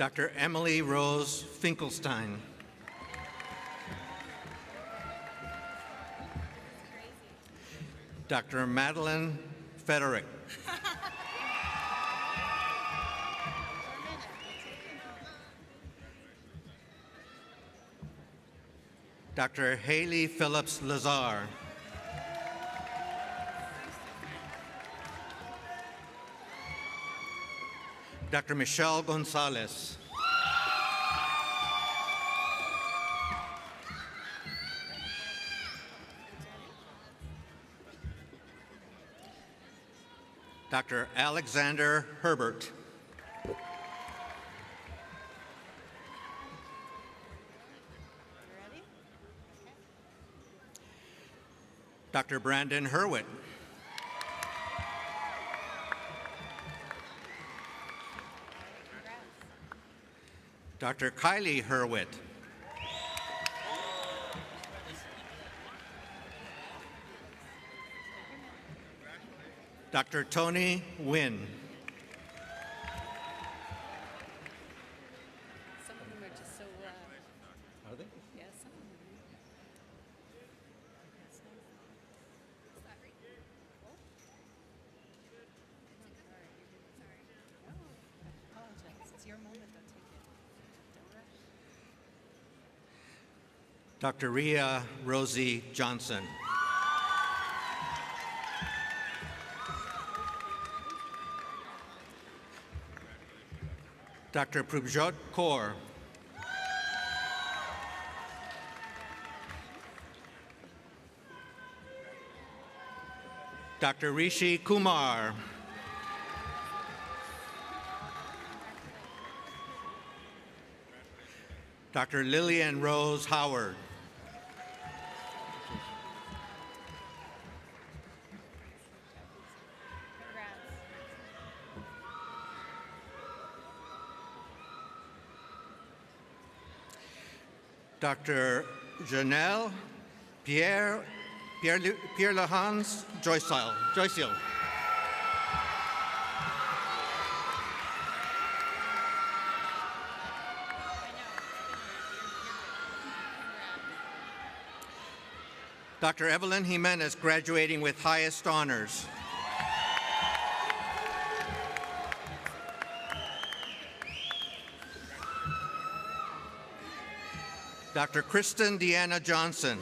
Dr. Emily Rose Finkelstein. Dr. Madeline Federick. Dr. Haley Phillips Lazar. Dr. Michelle Gonzalez. Dr. Alexander Herbert. Dr. Brandon Hurwitz. Dr. Kylie Hurwitz. Dr. Tony Wynn. Some of them are just so. Are they? Yeah, some of them. Apologize. It's your moment. Don't take it. Don't rush. Dr. Rhea Rosie Johnson. Dr. Prabhjot Kaur. Dr. Rishi Kumar. Dr. Lillian Rose Howard. Dr. Janelle Pierre-Lahans Joycil. Dr. Evelyn Jimenez, graduating with highest honors. Dr. Kristen Deanna Johnson.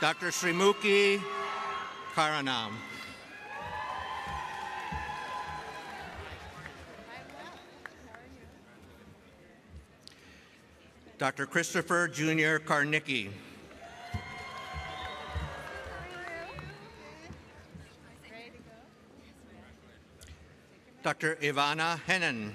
Dr. Srimuki Karanam. Dr. Christopher Jr. Karnicki. Dr. Ivana Hennen.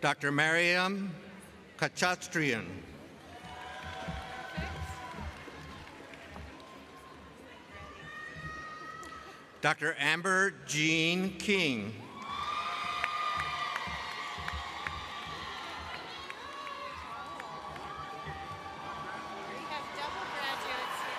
Dr. Mariam Kachastrian. Dr. Amber Jean King. We have double graduates here.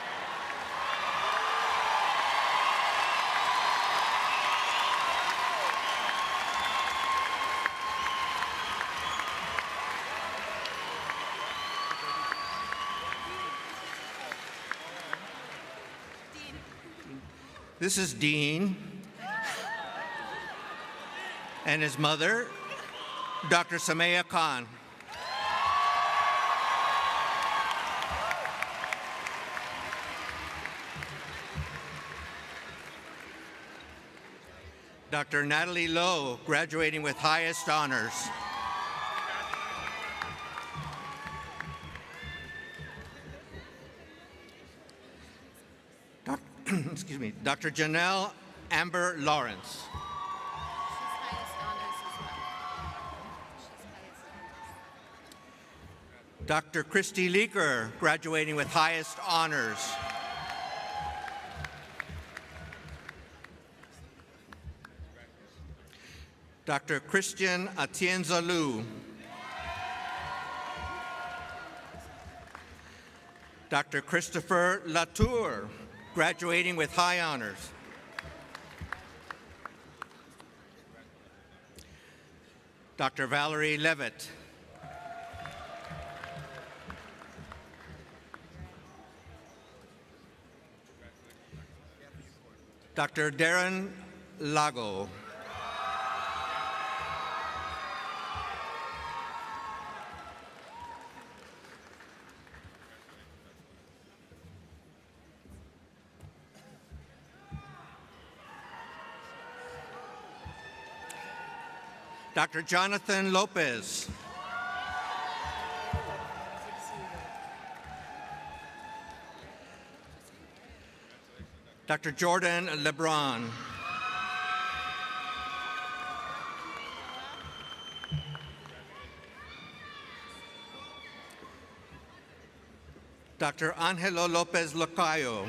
This is Dean and his mother, Dr. Samaya Khan. Dr. Natalie Lowe, graduating with highest honors. Excuse me, Dr. Janelle Amber Lawrence. She's highest honors as well. She's highest honors. Dr. Christy Leaker, graduating with highest honors. Dr. Christian Atienza Lu. Dr. Christopher Latour, graduating with high honors. Dr. Valerie Levitt. Dr. Darren Lago. Dr. Jonathan Lopez. Dr. Jordan LeBron. Dr. Angelo Lopez Lacayo.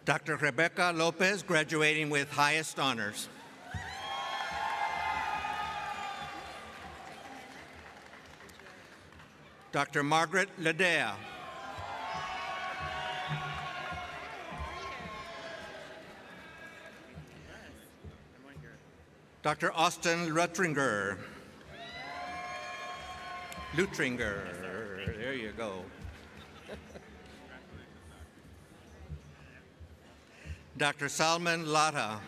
Dr. Rebecca Lopez, graduating with highest honors. Dr. Margaret Ledea. Dr. Austin Lutringer. There you go. Dr. Salman Lata.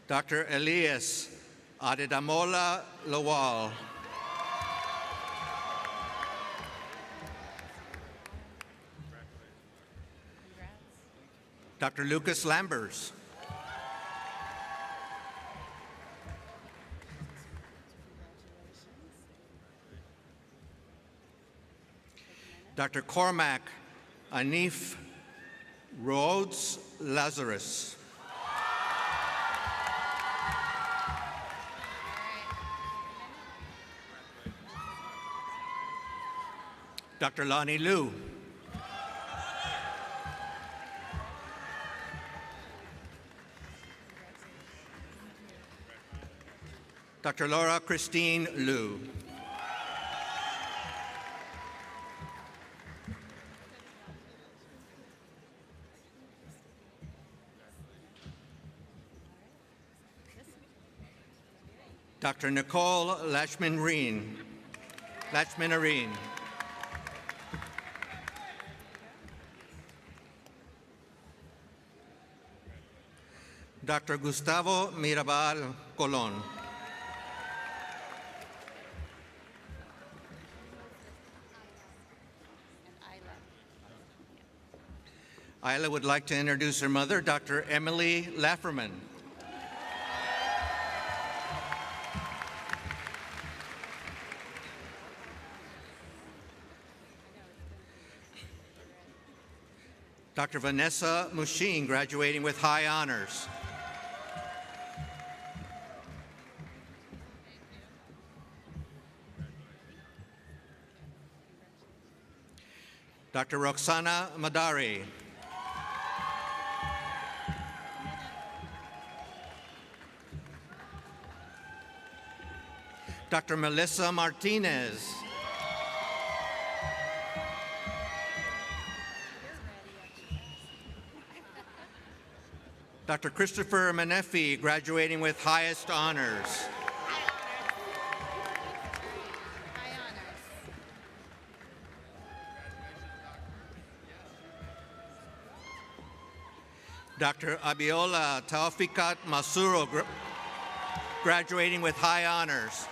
Dr. Elias Adedamola Lawal. Dr. Lucas Lambers. Dr. Cormac Anif Rhodes Lazarus. Dr. Lonnie Liu. Dr. Laura Christine Liu. Dr. Nicole Lachman-Areen. Dr. Gustavo Mirabal Colon. Isla would like to introduce her mother, Dr. Emily Lafferman. Dr. Vanessa Mushin, graduating with high honors. Dr. Roxana Madari. Dr. Melissa Martinez. Dr. Christopher Menefee, graduating with highest honors. High honors. Dr. Abiola Taufikat Masuro, graduating with high honors.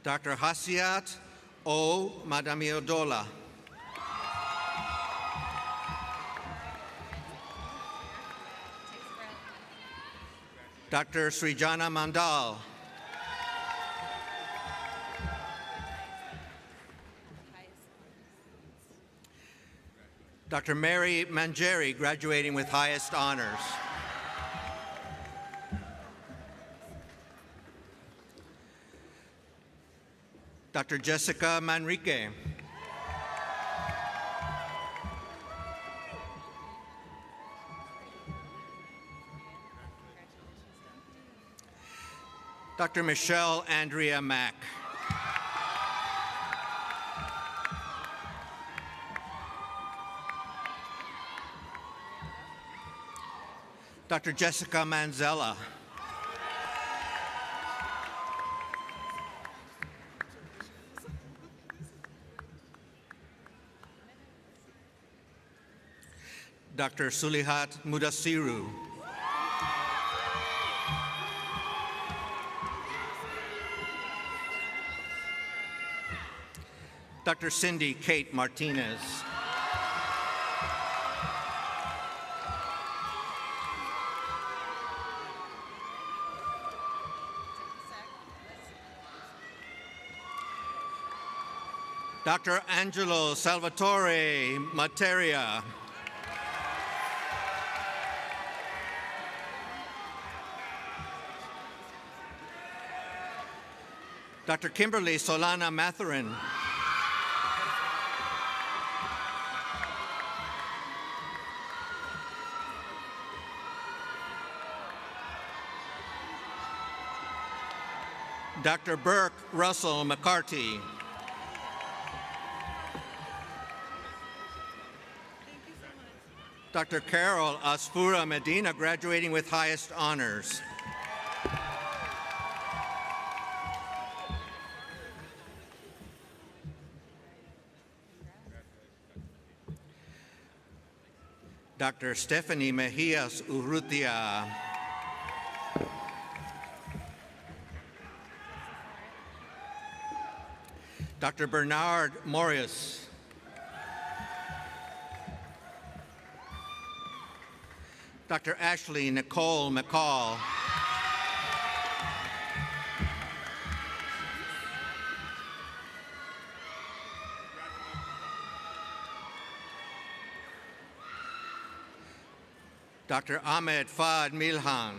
Dr. Hasiat O. Madamiodola. Dr. Srijana Mandal. Dr. Mary Mangieri, graduating with highest honors. Dr. Jessica Manrique. Dr. Michelle Andrea Mack. Dr. Jessica Manzella. Dr. Sulihat Mudassiru. Dr. Cindy Kate Martinez. Dr. Angelo Salvatore Materia. Dr. Kimberly Solana Matherin. Dr. Burke Russell McCarty. Dr. Carol Asfura Medina, graduating with highest honors. Dr. Stephanie Mejias Urrutia. Dr. Bernard Morius. Dr. Ashley Nicole McCall. Dr. Ahmed Fad Milhan.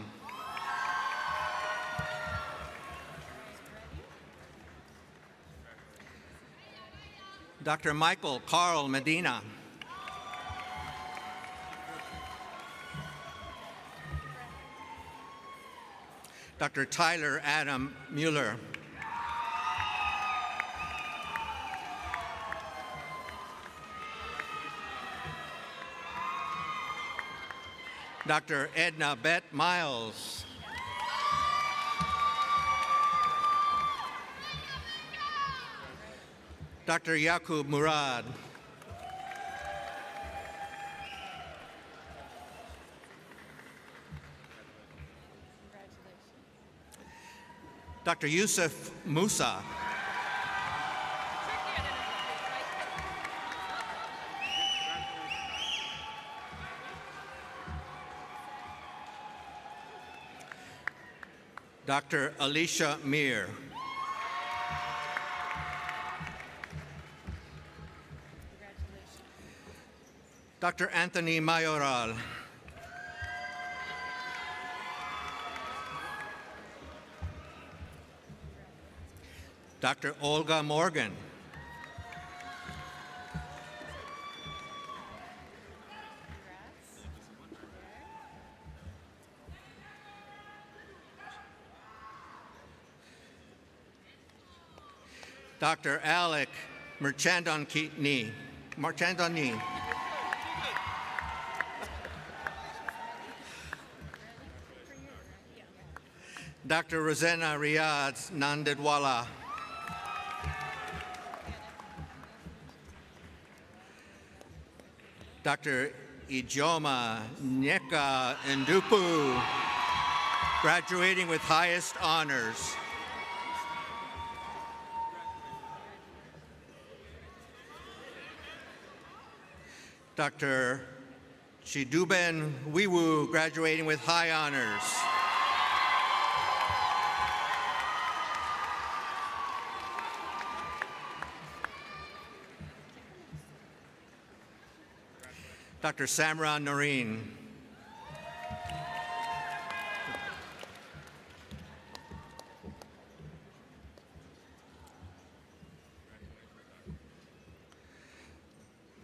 Dr. Michael Carl Medina. Dr. Tyler Adam Mueller. Dr. Edna Beth Miles. Dr. Yaqub Murad. Dr. Yusuf Musa. Dr. Alicia Mir. Dr. Anthony Mayoral. Dr. Olga Morgan. Dr. Alec Merchandani. Dr. Rosanna Riyadh Nandedwala. Dr. Ijoma Nyeka Ndupu, graduating with highest honors. Dr. Chiduben Wiwu, graduating with high honors. Dr. Samra Noreen.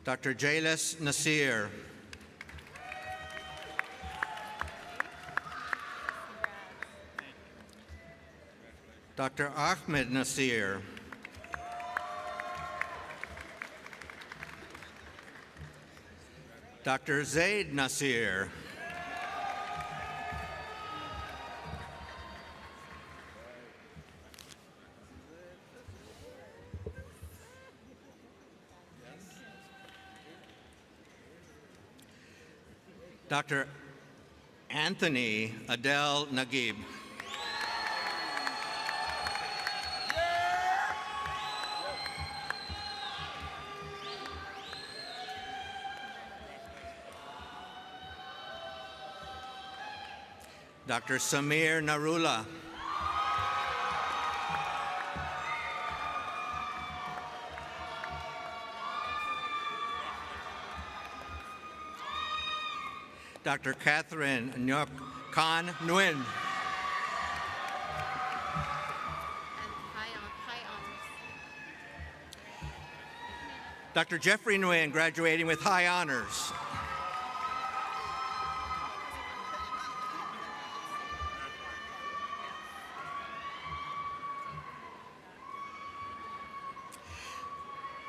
Dr. Jailis Nasir. Dr. Ahmed Nasir. Dr. Zaid Nasir. Dr. Anthony Adel Naguib. Dr. Samir Narula. Dr. Catherine Nyok Khan Nguyen. And high honors. Dr. Jeffrey Nguyen, graduating with high honors.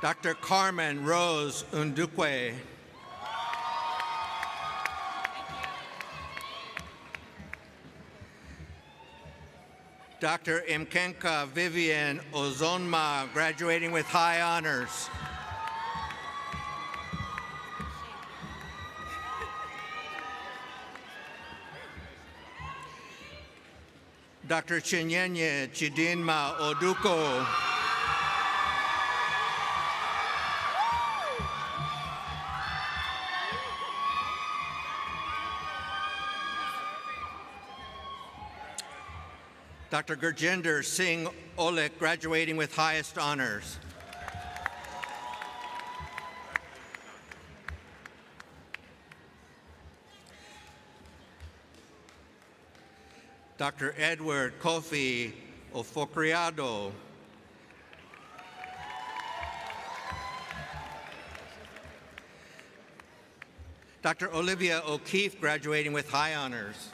Dr. Carmen Rose Undukwe. Dr. Mkenka Vivian Ozonma, graduating with high honors. Dr. Chinyenye Chidinma Oduko. Dr. Gurjinder Singh Olik, graduating with highest honors. Dr. Edward Kofi Ofokriado. Dr. Olivia O'Keefe, graduating with high honors.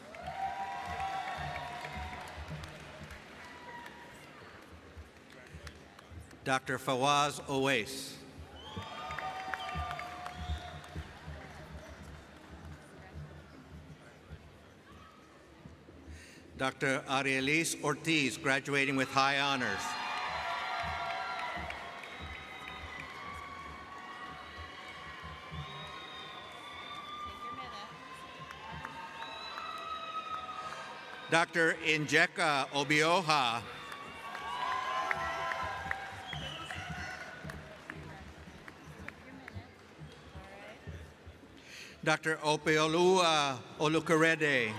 Dr. Fawaz Owais. Dr. Arielis Ortiz, graduating with high honors. Dr. Injeka Obioha. Dr. Opeolua Olukarede.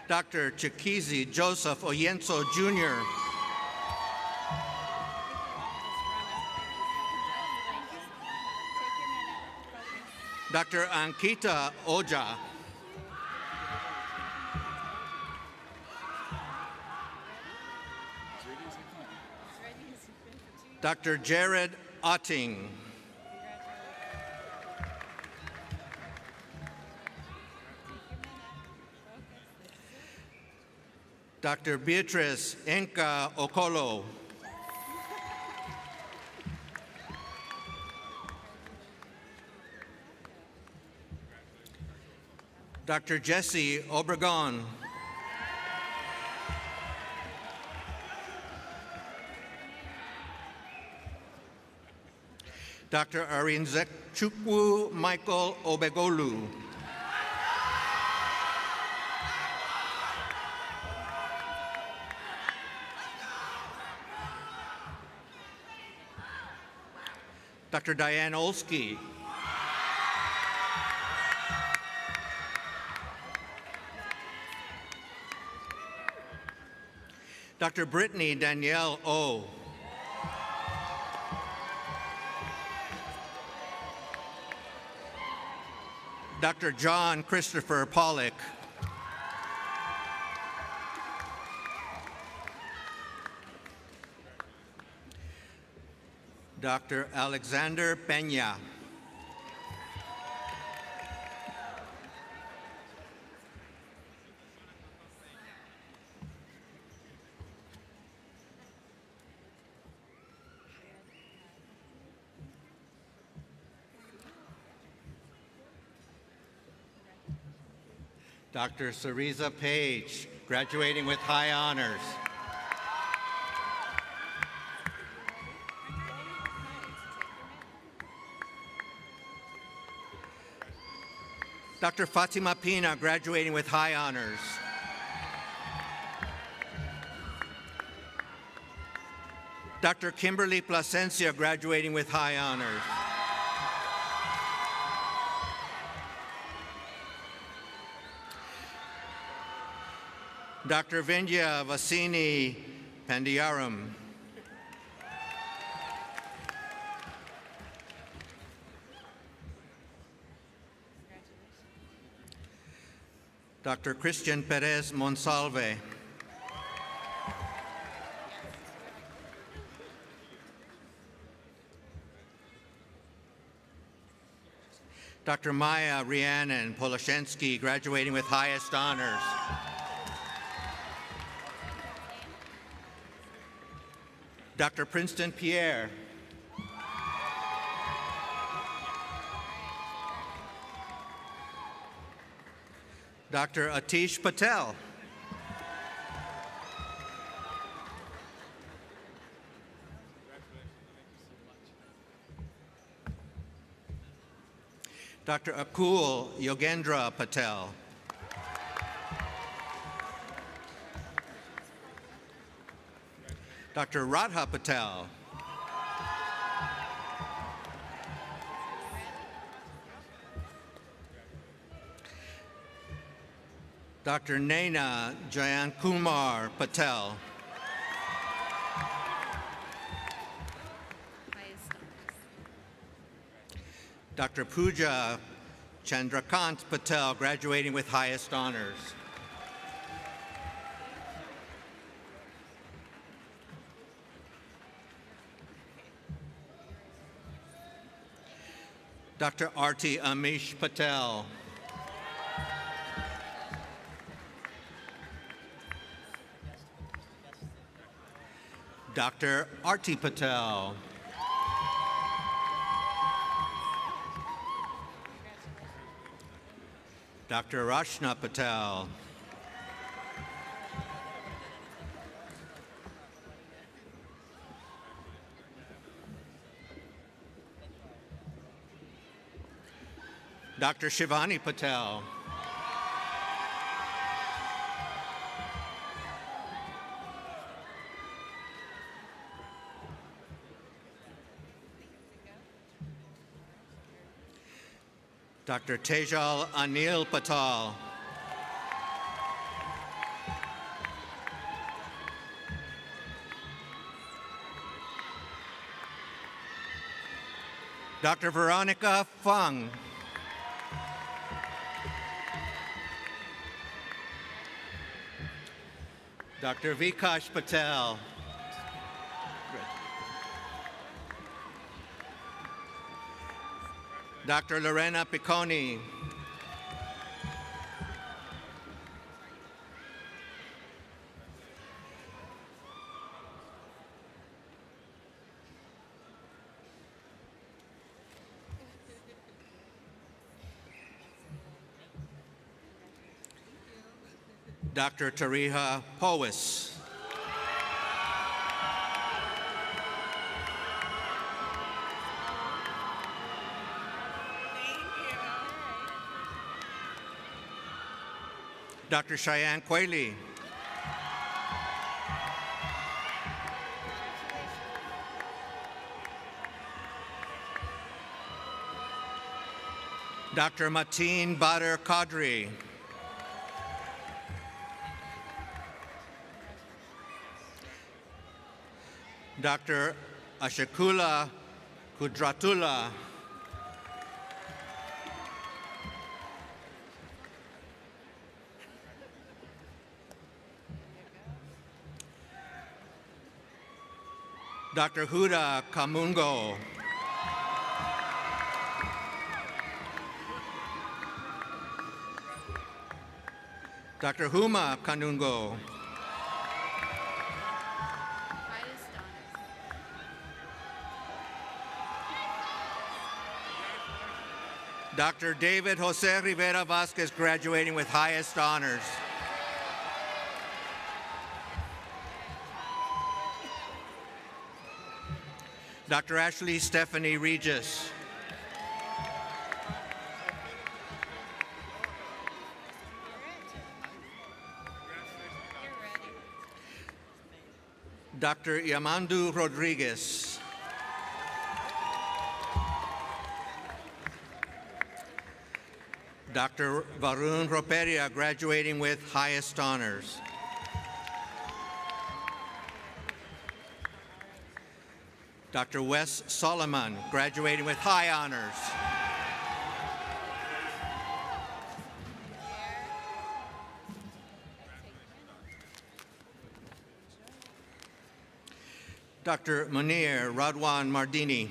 Dr. Chikizi Joseph Oyenso Jr. Dr. Ankita Oja. Dr. Jared Otting. Dr. Beatrice Enka Okolo. Dr. Jesse Obregon. Dr. Arinzekchukwu Michael Obegolu. Dr. Diane Olsky. Dr. Brittany Danielle O. Dr. John Christopher Pollock. Dr. Alexander Peña. Dr. Cereza Page, graduating with high honors. Dr. Fatima Pina, graduating with high honors. Dr. Kimberly Plasencia, graduating with high honors. Dr. Vindhya Vasini Pandiyaram. Dr. Christian Perez Monsalve. Dr. Maya Rhiannon Polashensky, graduating with highest honors. Dr. Princeton Pierre. Dr. Atish Patel. Dr. Akul Yogendra Patel. Dr. Radha Patel. Dr. Naina Jayankumar Patel. Dr. Pooja Chandrakant Patel, graduating with highest honors. Dr. Arti Amish Patel. Dr. Arti Patel. Dr. Rashna Patel. Dr. Shivani Patel. Dr. Tejal Anil Patel. Dr. Veronica Fung. Dr. Vikash Patel. Dr. Lorena Picconi. Dr. Tariha Powis. Dr. Cheyenne Quayle. Dr. Mateen Badr Qadri. Dr. Ashakula Kudratula. Dr. Huda Kamungo. Dr. Huma Kanungo. Highest honors. Dr. David Jose Rivera Vasquez, graduating with highest honors. Dr. Ashley Stephanie Regis. Dr. Yamandu Rodriguez. Dr. Varun Roperia, graduating with highest honors. Dr. Wes Solomon, graduating with high honors. Dr. Munir Radwan Mardini.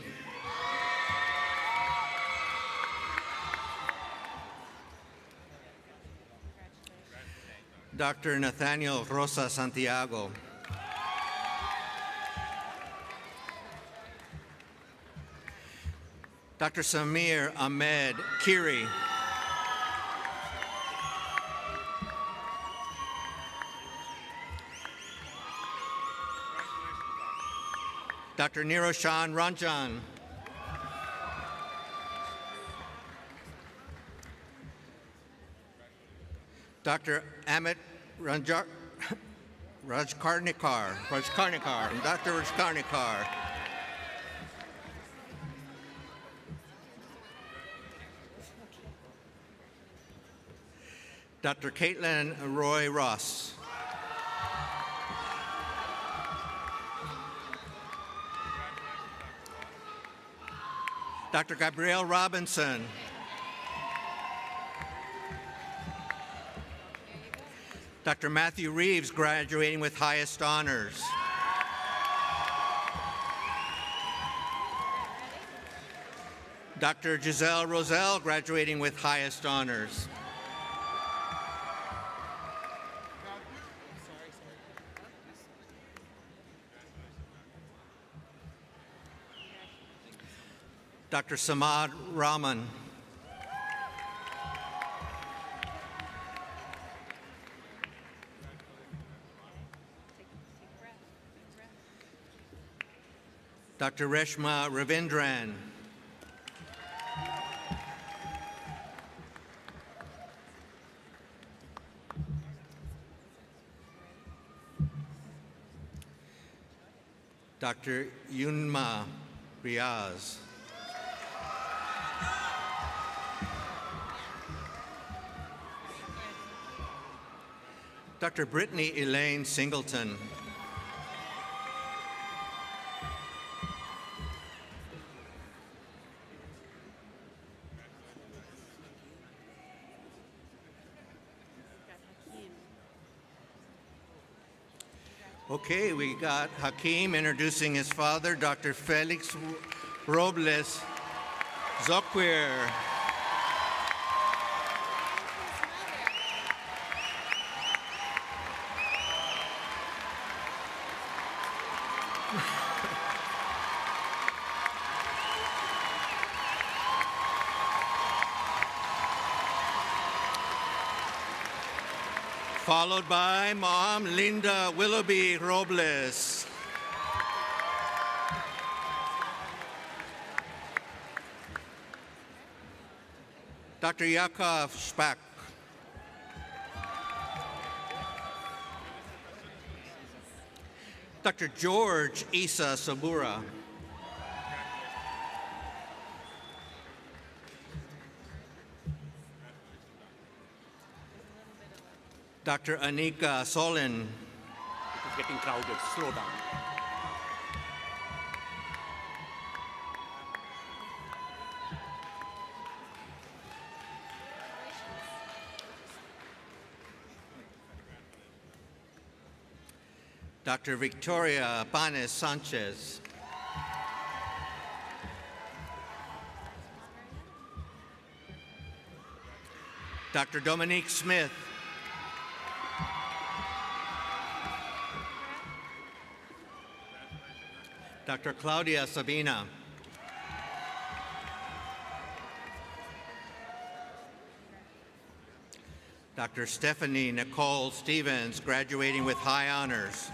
Dr. Nathaniel Rosa Santiago. Dr. Samir Ahmed Kiri. Dr. Niroshan Ranjan. Dr. Amit Rajkarnikar. Dr. Rajkarnikar. Dr. Caitlin Roy Ross. Dr. Gabrielle Robinson. Dr. Matthew Reeves, graduating with highest honors. Dr. Giselle Roselle, graduating with highest honors. Dr. Samad Rahman. Dr. Reshma Ravindran. Dr. Yunma Riaz. Dr. Brittany Elaine Singleton. Okay, we got Hakeem introducing his father, Dr. Felix Robles Zoquir. Followed by Mom Linda Willoughby Robles. Dr. Yakov Shpak. Dr. George Isa Sabura. Dr. Anika Solin. It is getting crowded. Slow down. Dr. Victoria Panes Sanchez. Dr. Dominique Smith. Dr. Claudia Sabina. Dr. Stephanie Nicole Stevens, graduating with high honors.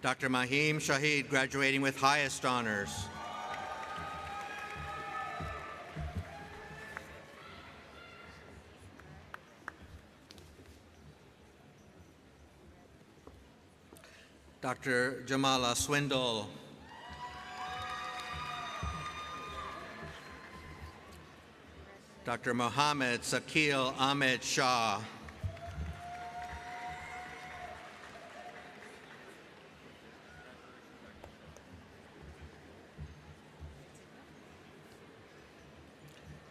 Dr. Mahim Shahid, graduating with highest honors. Dr. Jamala Swindle. Dr. Mohammed Sakil Ahmed Shah.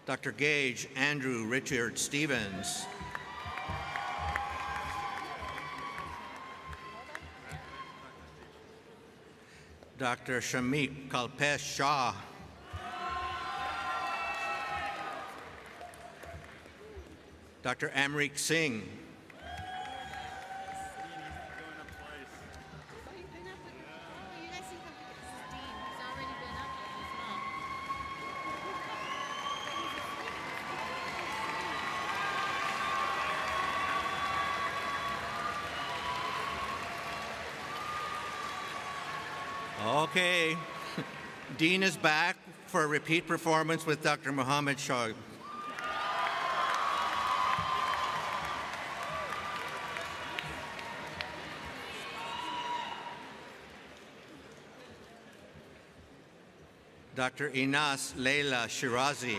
Dr. Gage Andrew Richard Stevens. Dr. Shamik Kalpesh Shah. Dr. Amrik Singh. Okay, Dean is back for a repeat performance with Dr. Mohammed Shah. Dr. Inas Leila Shirazi.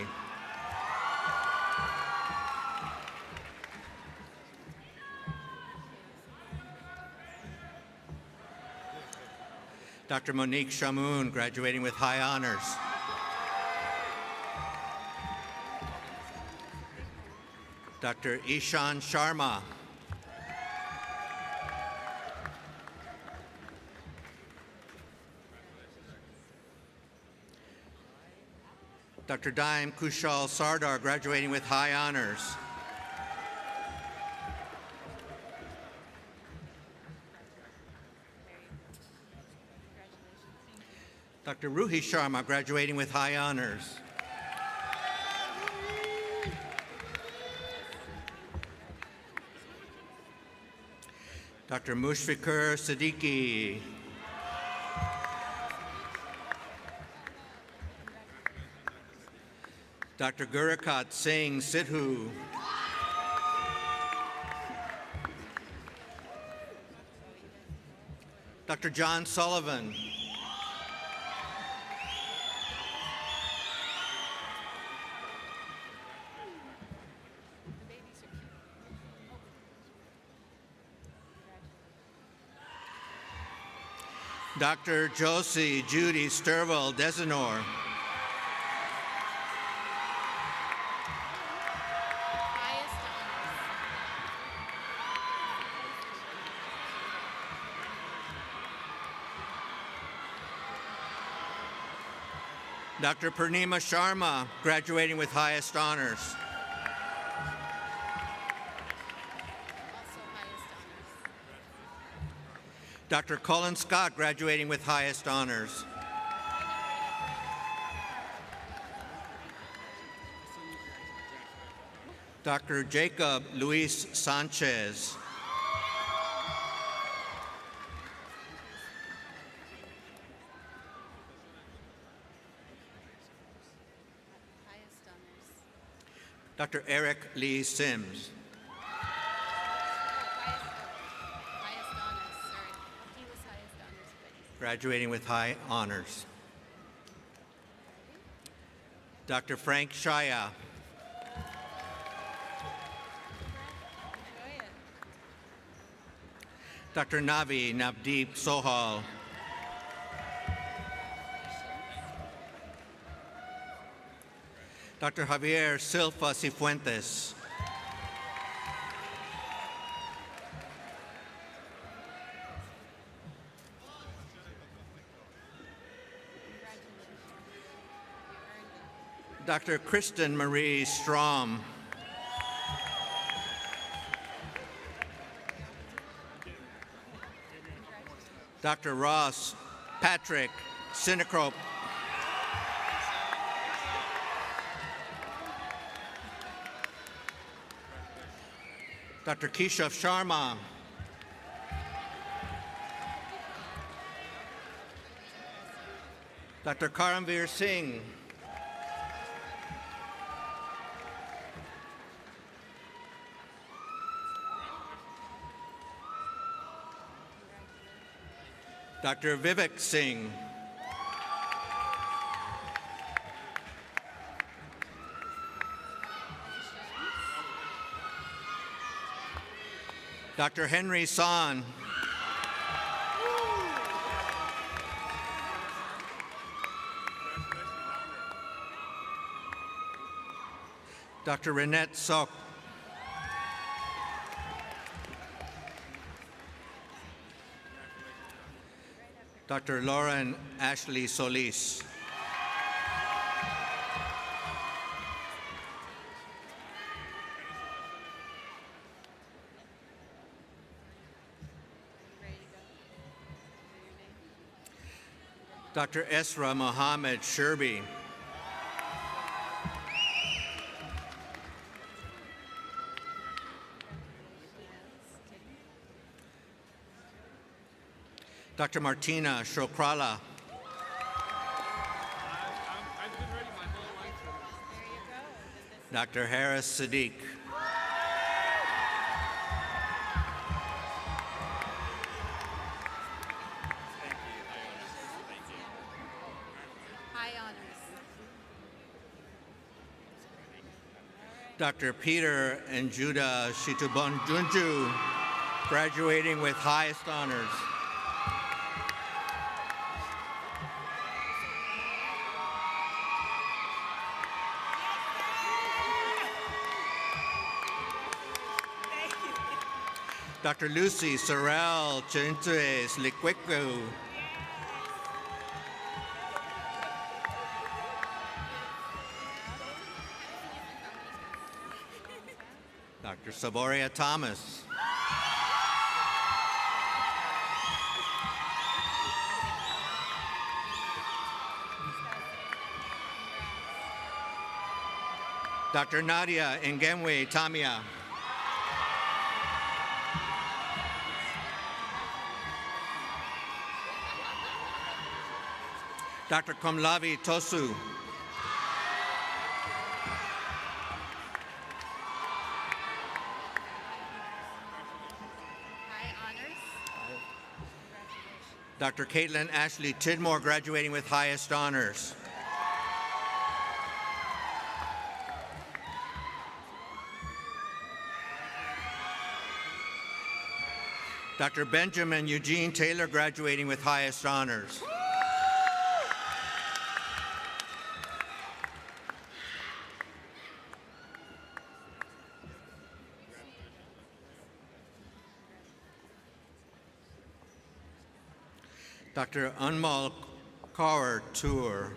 Dr. Monique Shamoun, graduating with high honors. Dr. Ishan Sharma. Dr. Daim Kushal Sardar, graduating with high honors. Dr. Ruhi Sharma, graduating with high honors. Dr. Mushfiqur Siddiqui. Dr. Gurakat Singh Sidhu. Dr. John Sullivan. Dr. Josie Judy Sturville Desenor. Dr. Purnima Sharma, graduating with highest honors. Also highest honors. Dr. Colin Scott, graduating with highest honors. Dr. Jacob Luis Sanchez. Highest honors. Dr. Eric Lee Sims. Highest honors, sorry. He was highest honors, but Graduating with high honors. Dr. Frank Shaya. enjoy it. Dr. Navi Navdeep Sohal. Dr. Javier Silva Cifuentes. Dr. Kristen Marie Strom. Dr. Ross Patrick Sinecrope. Dr. Keshav Sharma. Dr. Karamveer Singh. Dr. Vivek Singh. Dr. Henry San. Dr. Renette Sok. Dr. Lauren Ashley Solis. Dr. Esra Mohammed Sherby. Dr. Martina Shokrala. Dr. Harris Sadiq. High honors. Dr. Peter and Judah Shitubonjunju, graduating with highest honors. Dr. Lucy Sorrell Chintues Liquico. Dr. Saboria Thomas. Dr. Nadia Ngemwe Tamia. Dr. Komlavi Tosu. High honors. Dr. Caitlin Ashley Tidmore, graduating with highest honors. Dr. Benjamin Eugene Taylor, graduating with highest honors. Dr. Anmal Kaur Tour.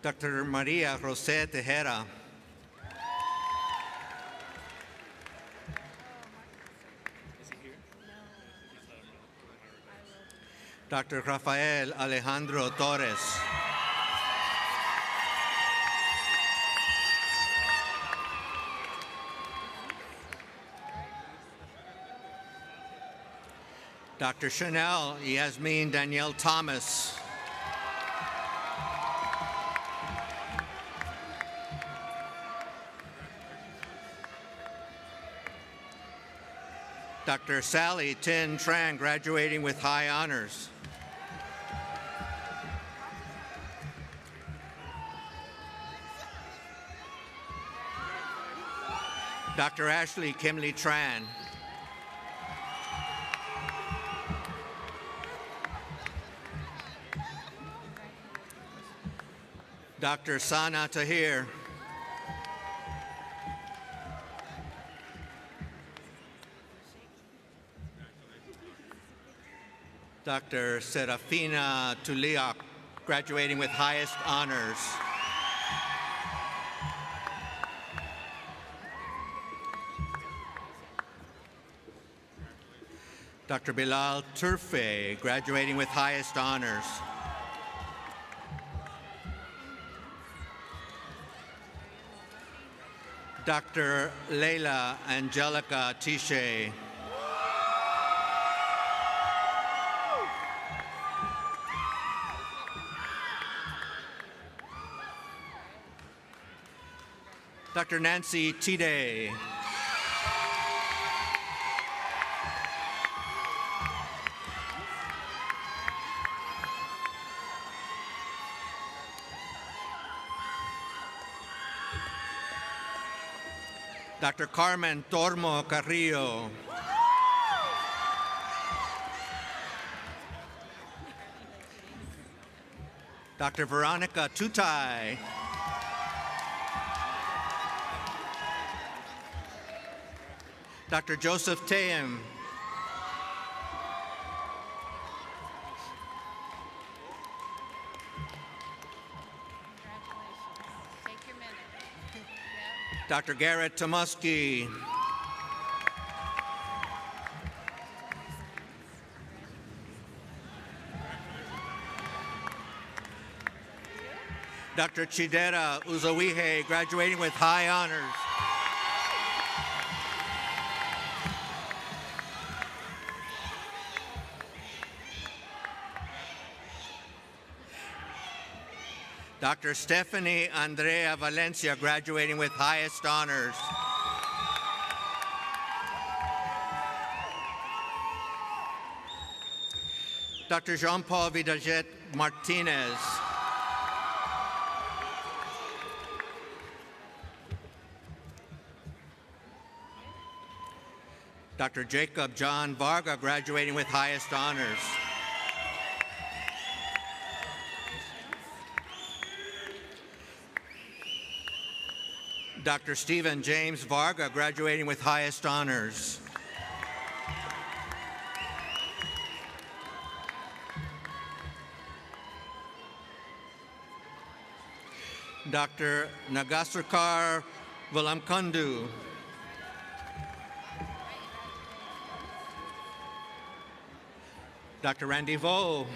Dr. Maria Jose Tejera. Dr. Rafael Alejandro Torres. Dr. Chanel Yasmin Danielle Thomas. Dr. Sally Tin Tran, graduating with high honors. Dr. Ashley Kimley Tran. Dr. Sana Tahir. Dr. Serafina Tuliak, graduating with highest honors. Dr. Bilal Turfe, graduating with highest honors. Dr. Leila Angelica Tiche. Dr. Nancy Tide. Dr. Carmen Tormo Carrillo. Dr. Veronica Tutai. Dr. Joseph Tayem. Take your minute. Yep. Dr. Garrett Tomuski. Dr. Chidera Uzowihe, graduating with high honors. Dr. Stephanie Andrea Valencia, graduating with highest honors. Dr. Jean-Paul Vidaget Martinez. Dr. Jacob John Varga, graduating with highest honors. Dr. Stephen James Varga, graduating with highest honors. Dr. Nagasarkar Vulamkundu. Dr. Randy Vo.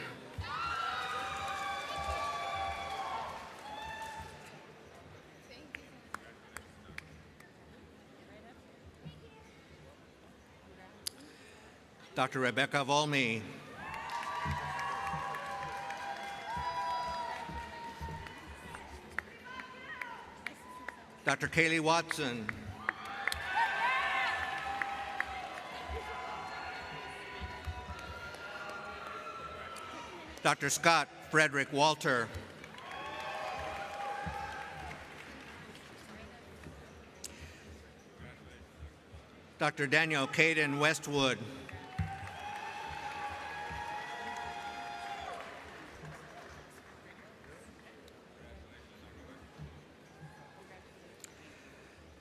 Dr. Rebecca Volmy. Dr. Kaylee Watson. Dr. Scott Frederick Walter. Dr. Daniel Caden Westwood.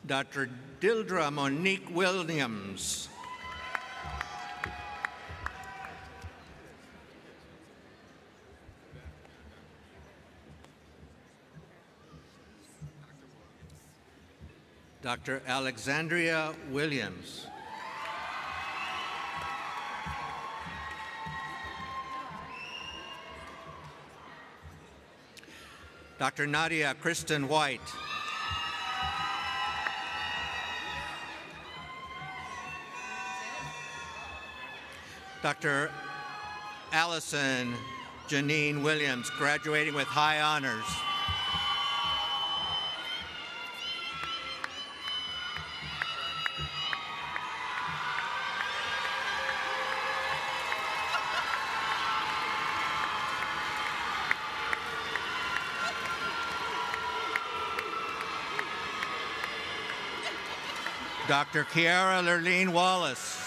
Dr. Dildra Monique Williams. Dr. Alexandria Williams. Dr. Nadia Kristen White. Dr. Allison Janine Williams, graduating with high honors. Dr. Kiara Lurleen Wallace.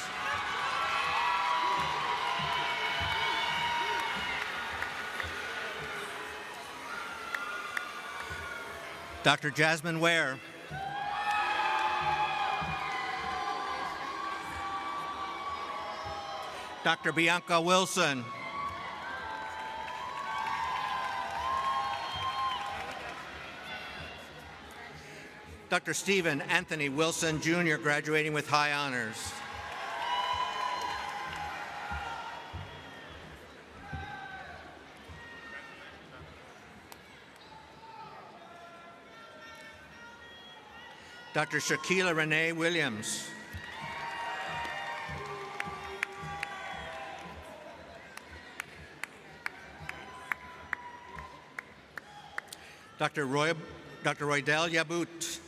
Dr. Jasmine Ware. Dr. Bianca Wilson. Dr. Stephen Anthony Wilson, Jr., graduating with high honors. Dr. Shaquila Renee Williams. Dr. Roydell Yabut.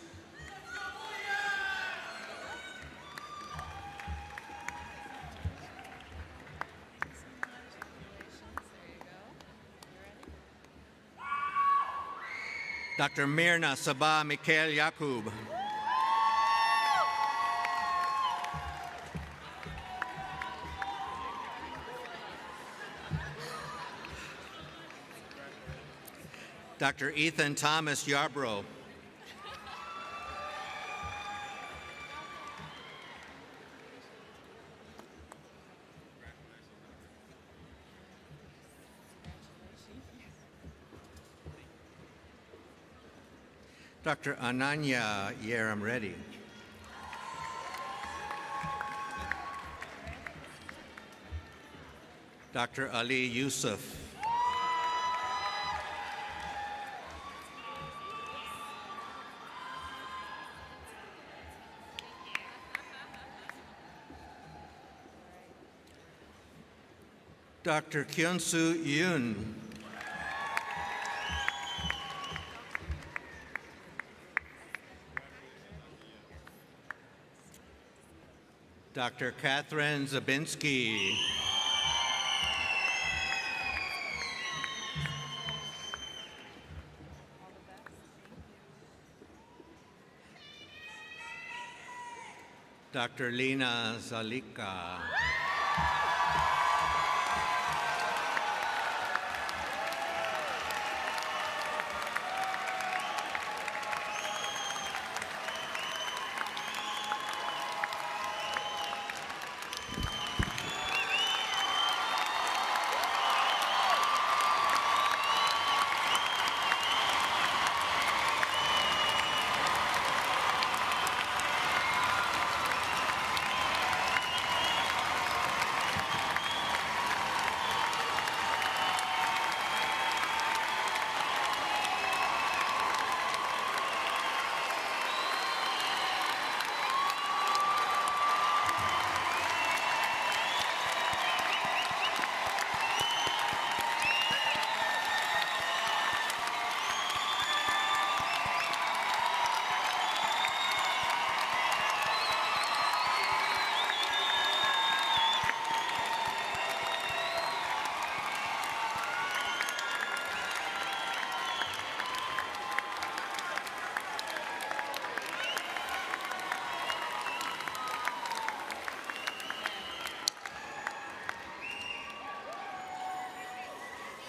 Dr. Mirna Sabah Mikhail Yakub. Dr. Ethan Thomas Yarbrough. Dr. Ananya Yeram Reddy. Dr. Ali Yusuf. Dr. Kyunsu Yoon. Dr. Catherine Zabinski. Dr. Lina Zalika.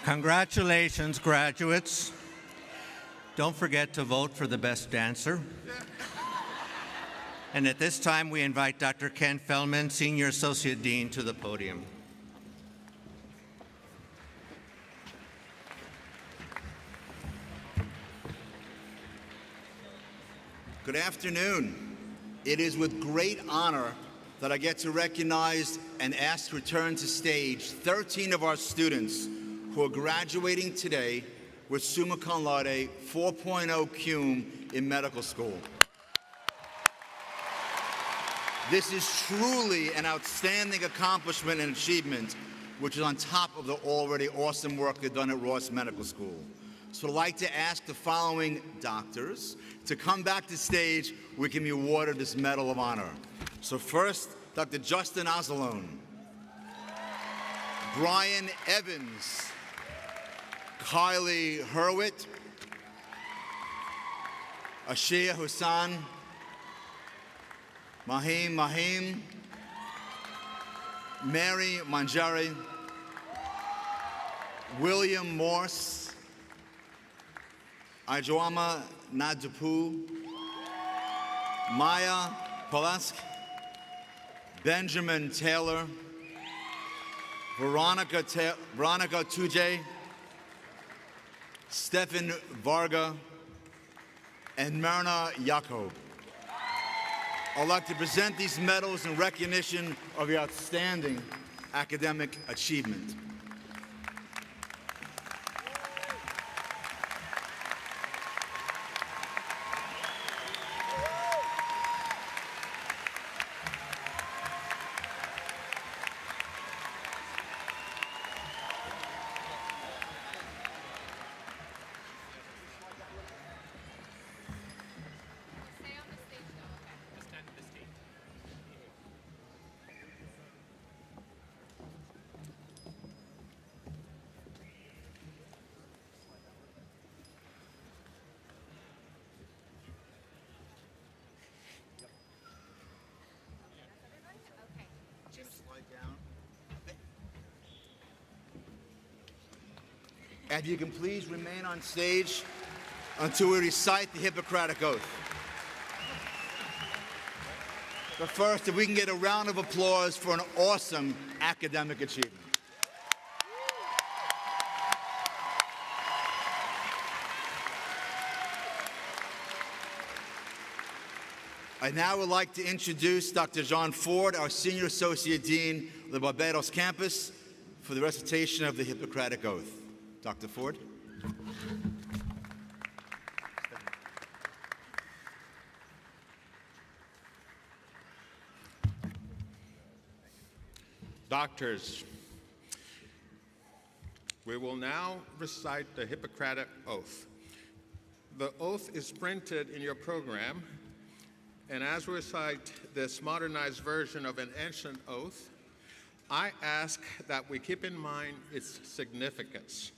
Congratulations, graduates. Don't forget to vote for the best dancer. And at this time, we invite Dr. Ken Feldman, Senior Associate Dean, to the podium. Good afternoon. It is with great honor that I get to recognize and ask to return to stage 13 of our students who are graduating today with summa cum laude 4.0 cum in medical school. This is truly an outstanding accomplishment and achievement, which is on top of the already awesome work they've done at Ross Medical School. So I'd like to ask the following doctors to come back to stage. We can be awarded this Medal of Honor. So first, Dr. Justin Azalone, Brian Evans, Kylie Hurwitz, Ashia Hussan, Mahim, Mary Manjari, William Morse, Ijoama Nadupu, Maya Polask, Benjamin Taylor, Veronica Tuje, Stephen Varga, and Myrna Yacob. I'd like to present these medals in recognition of your outstanding academic achievement. Stay on the stage though, okay? Stand at the stage. Okay. Just And you can please remain on stage until we recite the Hippocratic Oath. But first, if we can get a round of applause for an awesome academic achievement. I now would like to introduce Dr. John Ford, our Senior Associate Dean of the Barbados campus, for the recitation of the Hippocratic Oath. Dr. Ford. Doctors, we will now recite the Hippocratic Oath. The oath is printed in your program, and as we recite this modernized version of an ancient oath, I ask that we keep in mind its significance.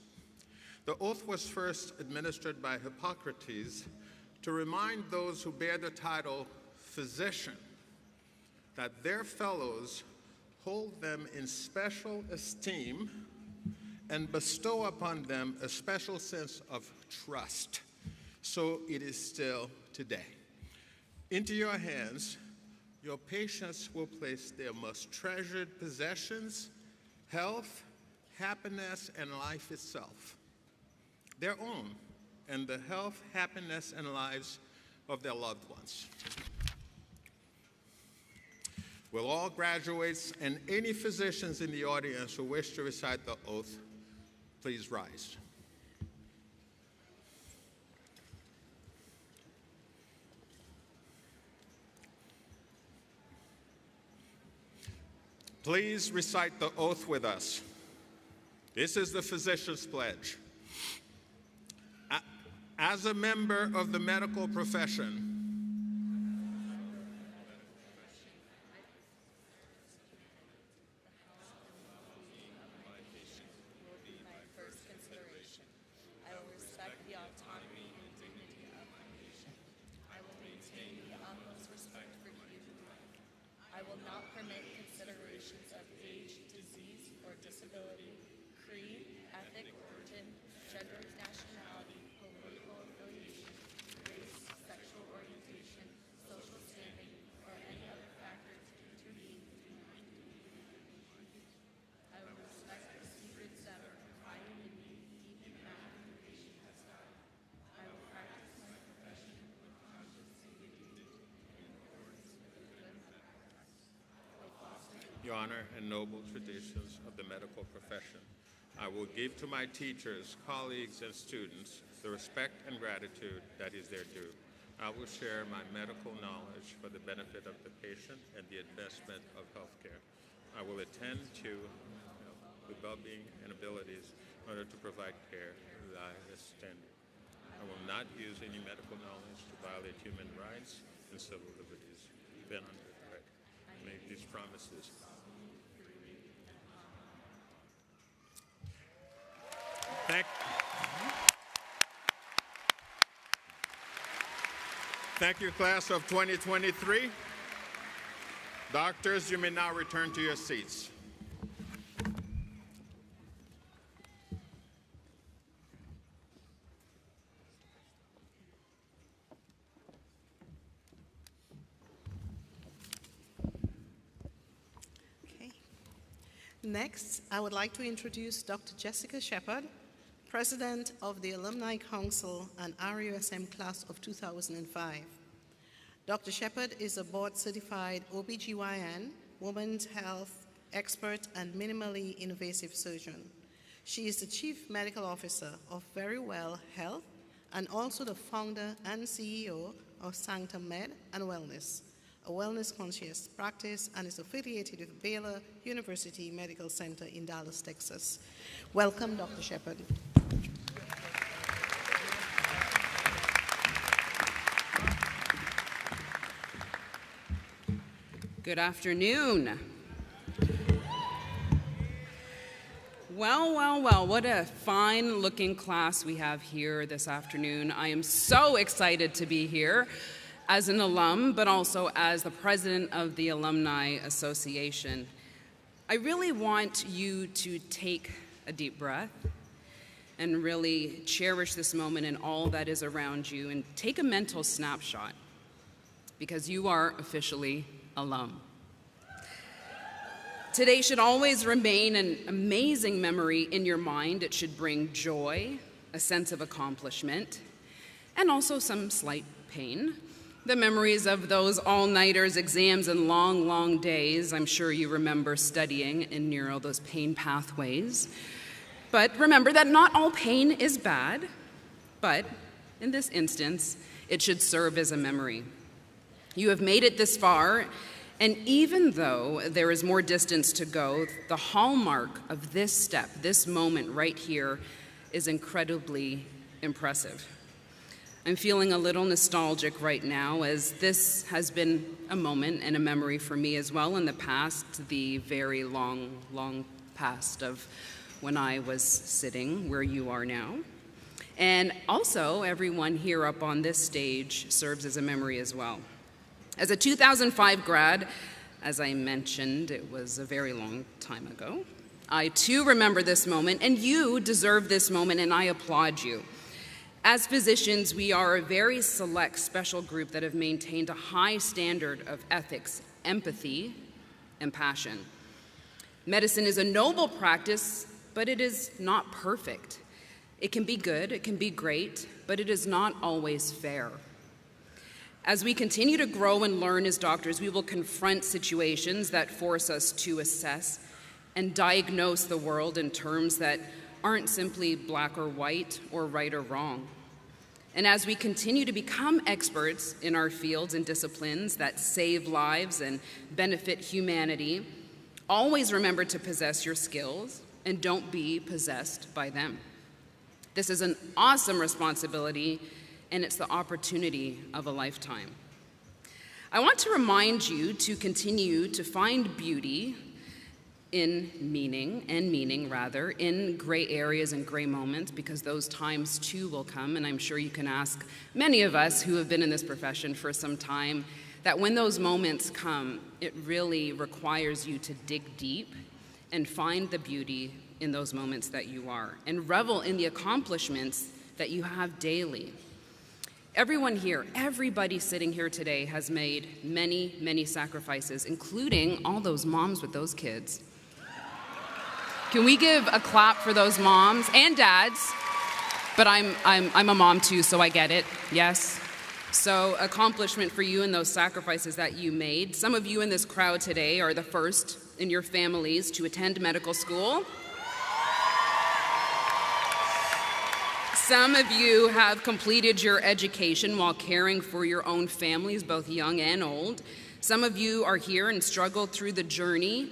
The oath was first administered by Hippocrates to remind those who bear the title physician that their fellows hold them in special esteem and bestow upon them a special sense of trust. So it is still today. Into your hands, your patients will place their most treasured possessions, health, happiness, and life itself, their own, and the health, happiness, and lives of their loved ones. Will all graduates and any physicians in the audience who wish to recite the oath, please rise. Please recite the oath with us. This is the physician's pledge. As a member of the medical profession, your honor and noble traditions of the medical profession, I will give to my teachers, colleagues, and students the respect and gratitude that is their due. I will share my medical knowledge for the benefit of the patient and the advancement of healthcare. I will attend to with well-being and abilities in order to provide care that is standard. I will not use any medical knowledge to violate human rights and civil liberties. Then under threat, make these promises. Thank you, class of 2023. Doctors, you may now return to your seats. Okay. Next, I would like to introduce Dr. Jessica Shepard, President of the Alumni Council and RUSM class of 2005. Dr. Shepard is a board-certified OBGYN, women's health expert, and minimally invasive surgeon. She is the Chief Medical Officer of Very Well Health and also the founder and CEO of Sanctum Med and Wellness, a wellness conscious practice, and is affiliated with Baylor University Medical Center in Dallas, Texas. Welcome, Dr. Shepard. Good afternoon. Well, what a fine-looking class we have here this afternoon. I am so excited to be here as an alum, but also as the president of the Alumni Association. I really want you to take a deep breath and really cherish this moment and all that is around you, and take a mental snapshot, because you are officially alum. Today should always remain an amazing memory in your mind. It should bring joy, a sense of accomplishment, and also some slight pain. The memories of those all-nighters, exams, and long, long days. I'm sure you remember studying in neuro, those pain pathways. But remember that not all pain is bad, but in this instance, it should serve as a memory. You have made it this far, and even though there is more distance to go, the hallmark of this step, this moment right here, is incredibly impressive. I'm feeling a little nostalgic right now, as this has been a moment and a memory for me as well in the past, the very long, long past of when I was sitting where you are now. And also, everyone here up on this stage serves as a memory as well. As a 2005 grad, as I mentioned, it was a very long time ago, I too remember this moment, and you deserve this moment, and I applaud you. As physicians, we are a very select, special group that have maintained a high standard of ethics, empathy, and passion. Medicine is a noble practice, but it is not perfect. It can be good, it can be great, but it is not always fair. As we continue to grow and learn as doctors, we will confront situations that force us to assess and diagnose the world in terms that aren't simply black or white or right or wrong. And as we continue to become experts in our fields and disciplines that save lives and benefit humanity, always remember to possess your skills and don't be possessed by them. This is an awesome responsibility, and it's the opportunity of a lifetime. I want to remind you to continue to find beauty in meaning in gray areas and gray moments, because those times too will come, and I'm sure you can ask many of us who have been in this profession for some time that when those moments come, it really requires you to dig deep and find the beauty in those moments that you are, and revel in the accomplishments that you have daily. Everyone here, everybody sitting here today has made many, many sacrifices, including all those moms with those kids. Can we give a clap for those moms and dads? But I'm a mom too, so I get it, yes. So accomplishment for you and those sacrifices that you made. Some of you in this crowd today are the first in your families to attend medical school. Some of you have completed your education while caring for your own families, both young and old. Some of you are here and struggled through the journey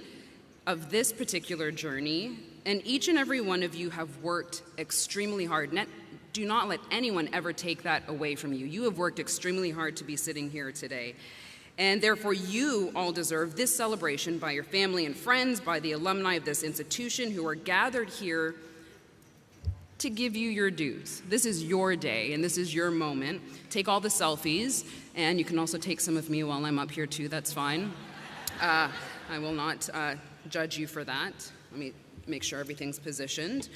of this particular journey, and each and every one of you have worked extremely hard. Do not let anyone ever take that away from you. You have worked extremely hard to be sitting here today. And therefore, you all deserve this celebration by your family and friends, by the alumni of this institution who are gathered here to give you your dues. This is your day, and this is your moment. Take all the selfies, and you can also take some of me while I'm up here too, that's fine. I will not judge you for that. Let me make sure everything's positioned.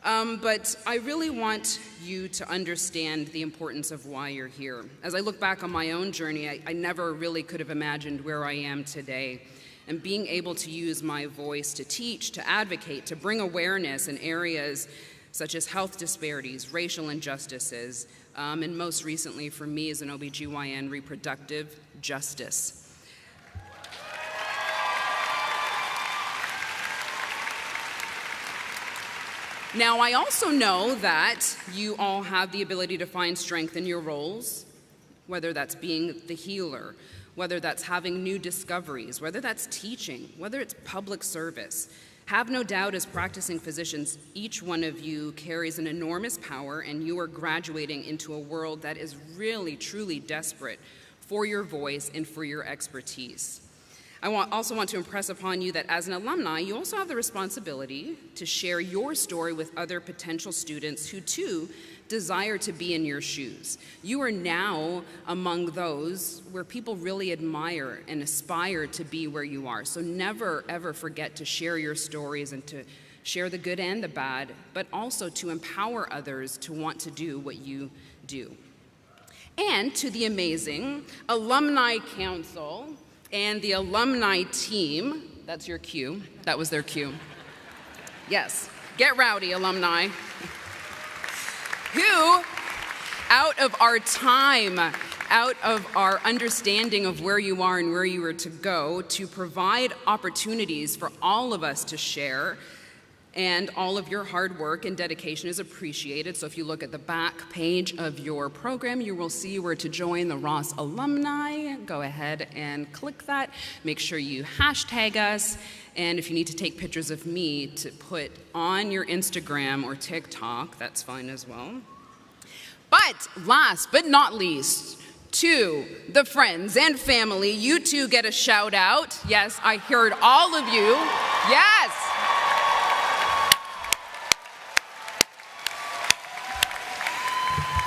But I really want you to understand the importance of why you're here. As I look back on my own journey, I never really could have imagined where I am today. And being able to use my voice to teach, to advocate, to bring awareness in areas such as health disparities, racial injustices, and most recently for me as an OBGYN, reproductive justice. Now, I also know that you all have the ability to find strength in your roles, whether that's being the healer, whether that's having new discoveries, whether that's teaching, whether it's public service. Have no doubt, as practicing physicians, each one of you carries an enormous power, and you are graduating into a world that is really, truly desperate for your voice and for your expertise. I also want to impress upon you that as an alumni, you also have the responsibility to share your story with other potential students who too desire to be in your shoes. You are now among those where people really admire and aspire to be where you are. So never, ever forget to share your stories and to share the good and the bad, but also to empower others to want to do what you do. And to the amazing Alumni Council and the alumni team, that's your cue, that was their cue. Yes, get rowdy, alumni. Who, out of our time, out of our understanding of where you are and where you are to go, to provide opportunities for all of us to share, and all of your hard work and dedication is appreciated. So if you look at the back page of your program, you will see where to join the RUS Alumni. Go ahead and click that. Make sure you hashtag us. And if you need to take pictures of me to put on your Instagram or TikTok, that's fine as well. But last but not least, to the friends and family, you too get a shout out. Yes, I heard all of you. Yes.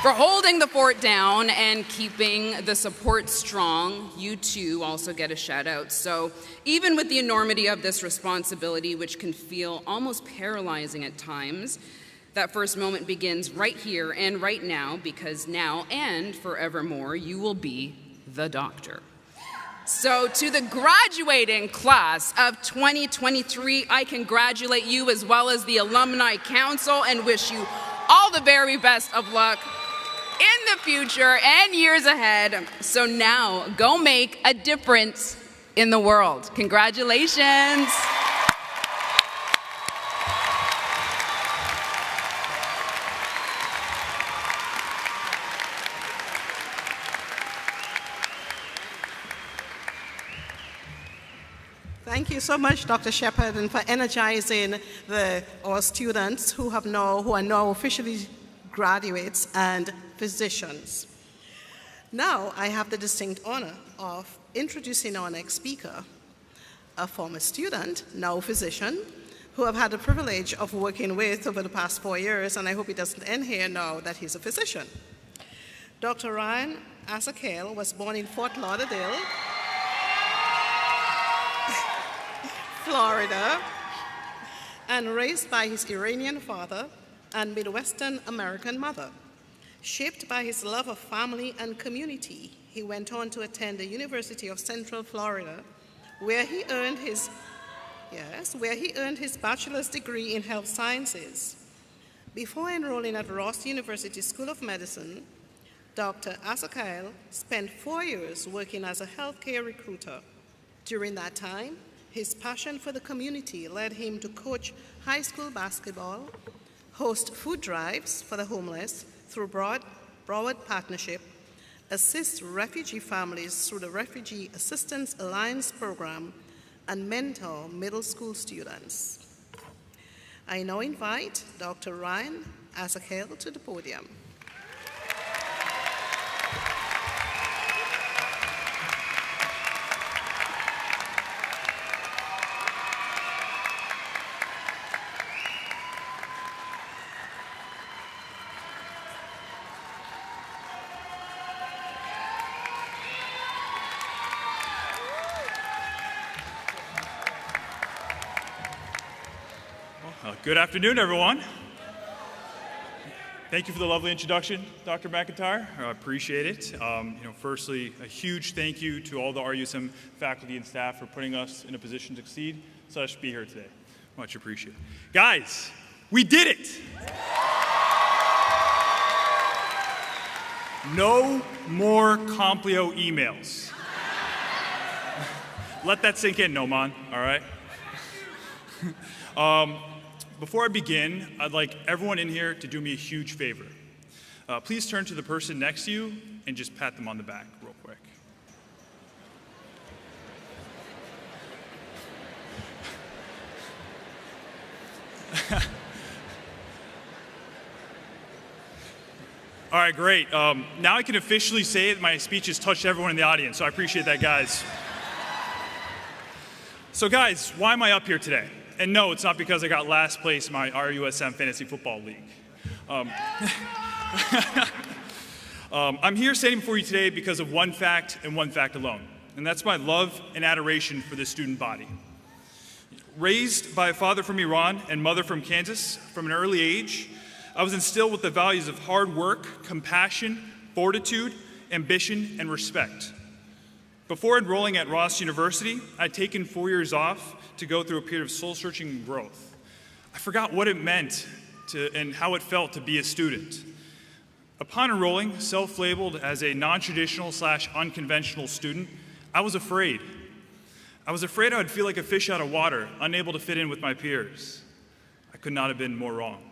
For holding the fort down and keeping the support strong, you too also get a shout out. So even with the enormity of this responsibility, which can feel almost paralyzing at times, that first moment begins right here and right now, because now and forevermore, you will be the doctor. So to the graduating class of 2023, I congratulate you as well as the Alumni Council and wish you all the very best of luck in the future and years ahead. So now, go make a difference in the world. Congratulations. Thank you so much, Dr. Shepherd, and for energizing our students who are now officially graduates and physicians. Now I have the distinct honor of introducing our next speaker, a former student, now physician, who I've had the privilege of working with over the past 4 years, and I hope he doesn't end here now that he's a physician. Dr. Ryan Asakale was born in Fort Lauderdale, Florida, and raised by his Iranian father and Midwestern American mother. Shaped by his love of family and community, he went on to attend the University of Central Florida, where he earned his bachelor's degree in health sciences. Before enrolling at Ross University School of Medicine, Dr. Asakale spent 4 years working as a healthcare recruiter. During that time, his passion for the community led him to coach high school basketball, host food drives for the homeless through Broward Partnership, assist refugee families through the Refugee Assistance Alliance program, and mentor middle school students. I now invite Dr. Ryan Asakale to the podium. Good afternoon, everyone. Thank you for the lovely introduction, Dr. McIntyre. I appreciate it. Firstly, a huge thank you to all the RUSM faculty and staff for putting us in a position to succeed. So I should be here today. Much appreciated. Guys, we did it! No more Complio emails. Let that sink in, Noman, all right? Before I begin, I'd like everyone in here to do me a huge favor. Please turn to the person next to you and just pat them on the back real quick. All right, great. Now I can officially say that my speech has touched everyone in the audience, so I appreciate that, guys. So guys, why am I up here today? And no, it's not because I got last place in my RUSM Fantasy Football League. I'm here standing before you today because of one fact and one fact alone, and that's my love and adoration for the student body. Raised by a father from Iran and mother from Kansas from an early age, I was instilled with the values of hard work, compassion, fortitude, ambition, and respect. Before enrolling at Ross University, I'd taken 4 years off to go through a period of soul-searching and growth. I forgot what it meant and how it felt to be a student. Upon enrolling, self-labeled as a non-traditional / unconventional student, I was afraid. I was afraid I would feel like a fish out of water, unable to fit in with my peers. I could not have been more wrong.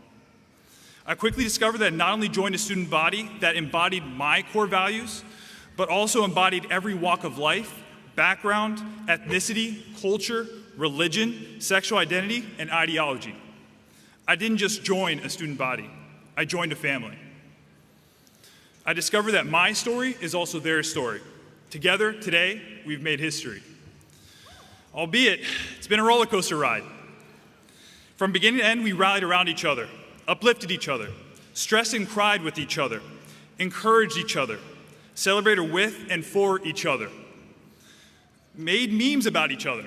I quickly discovered that I not only joined a student body that embodied my core values, but also embodied every walk of life, background, ethnicity, culture, religion, sexual identity, and ideology. I didn't just join a student body, I joined a family. I discovered that my story is also their story. Together, today, we've made history. Albeit, it's been a roller coaster ride. From beginning to end, we rallied around each other, uplifted each other, stressed and cried with each other, encouraged each other, celebrated with and for each other, made memes about each other,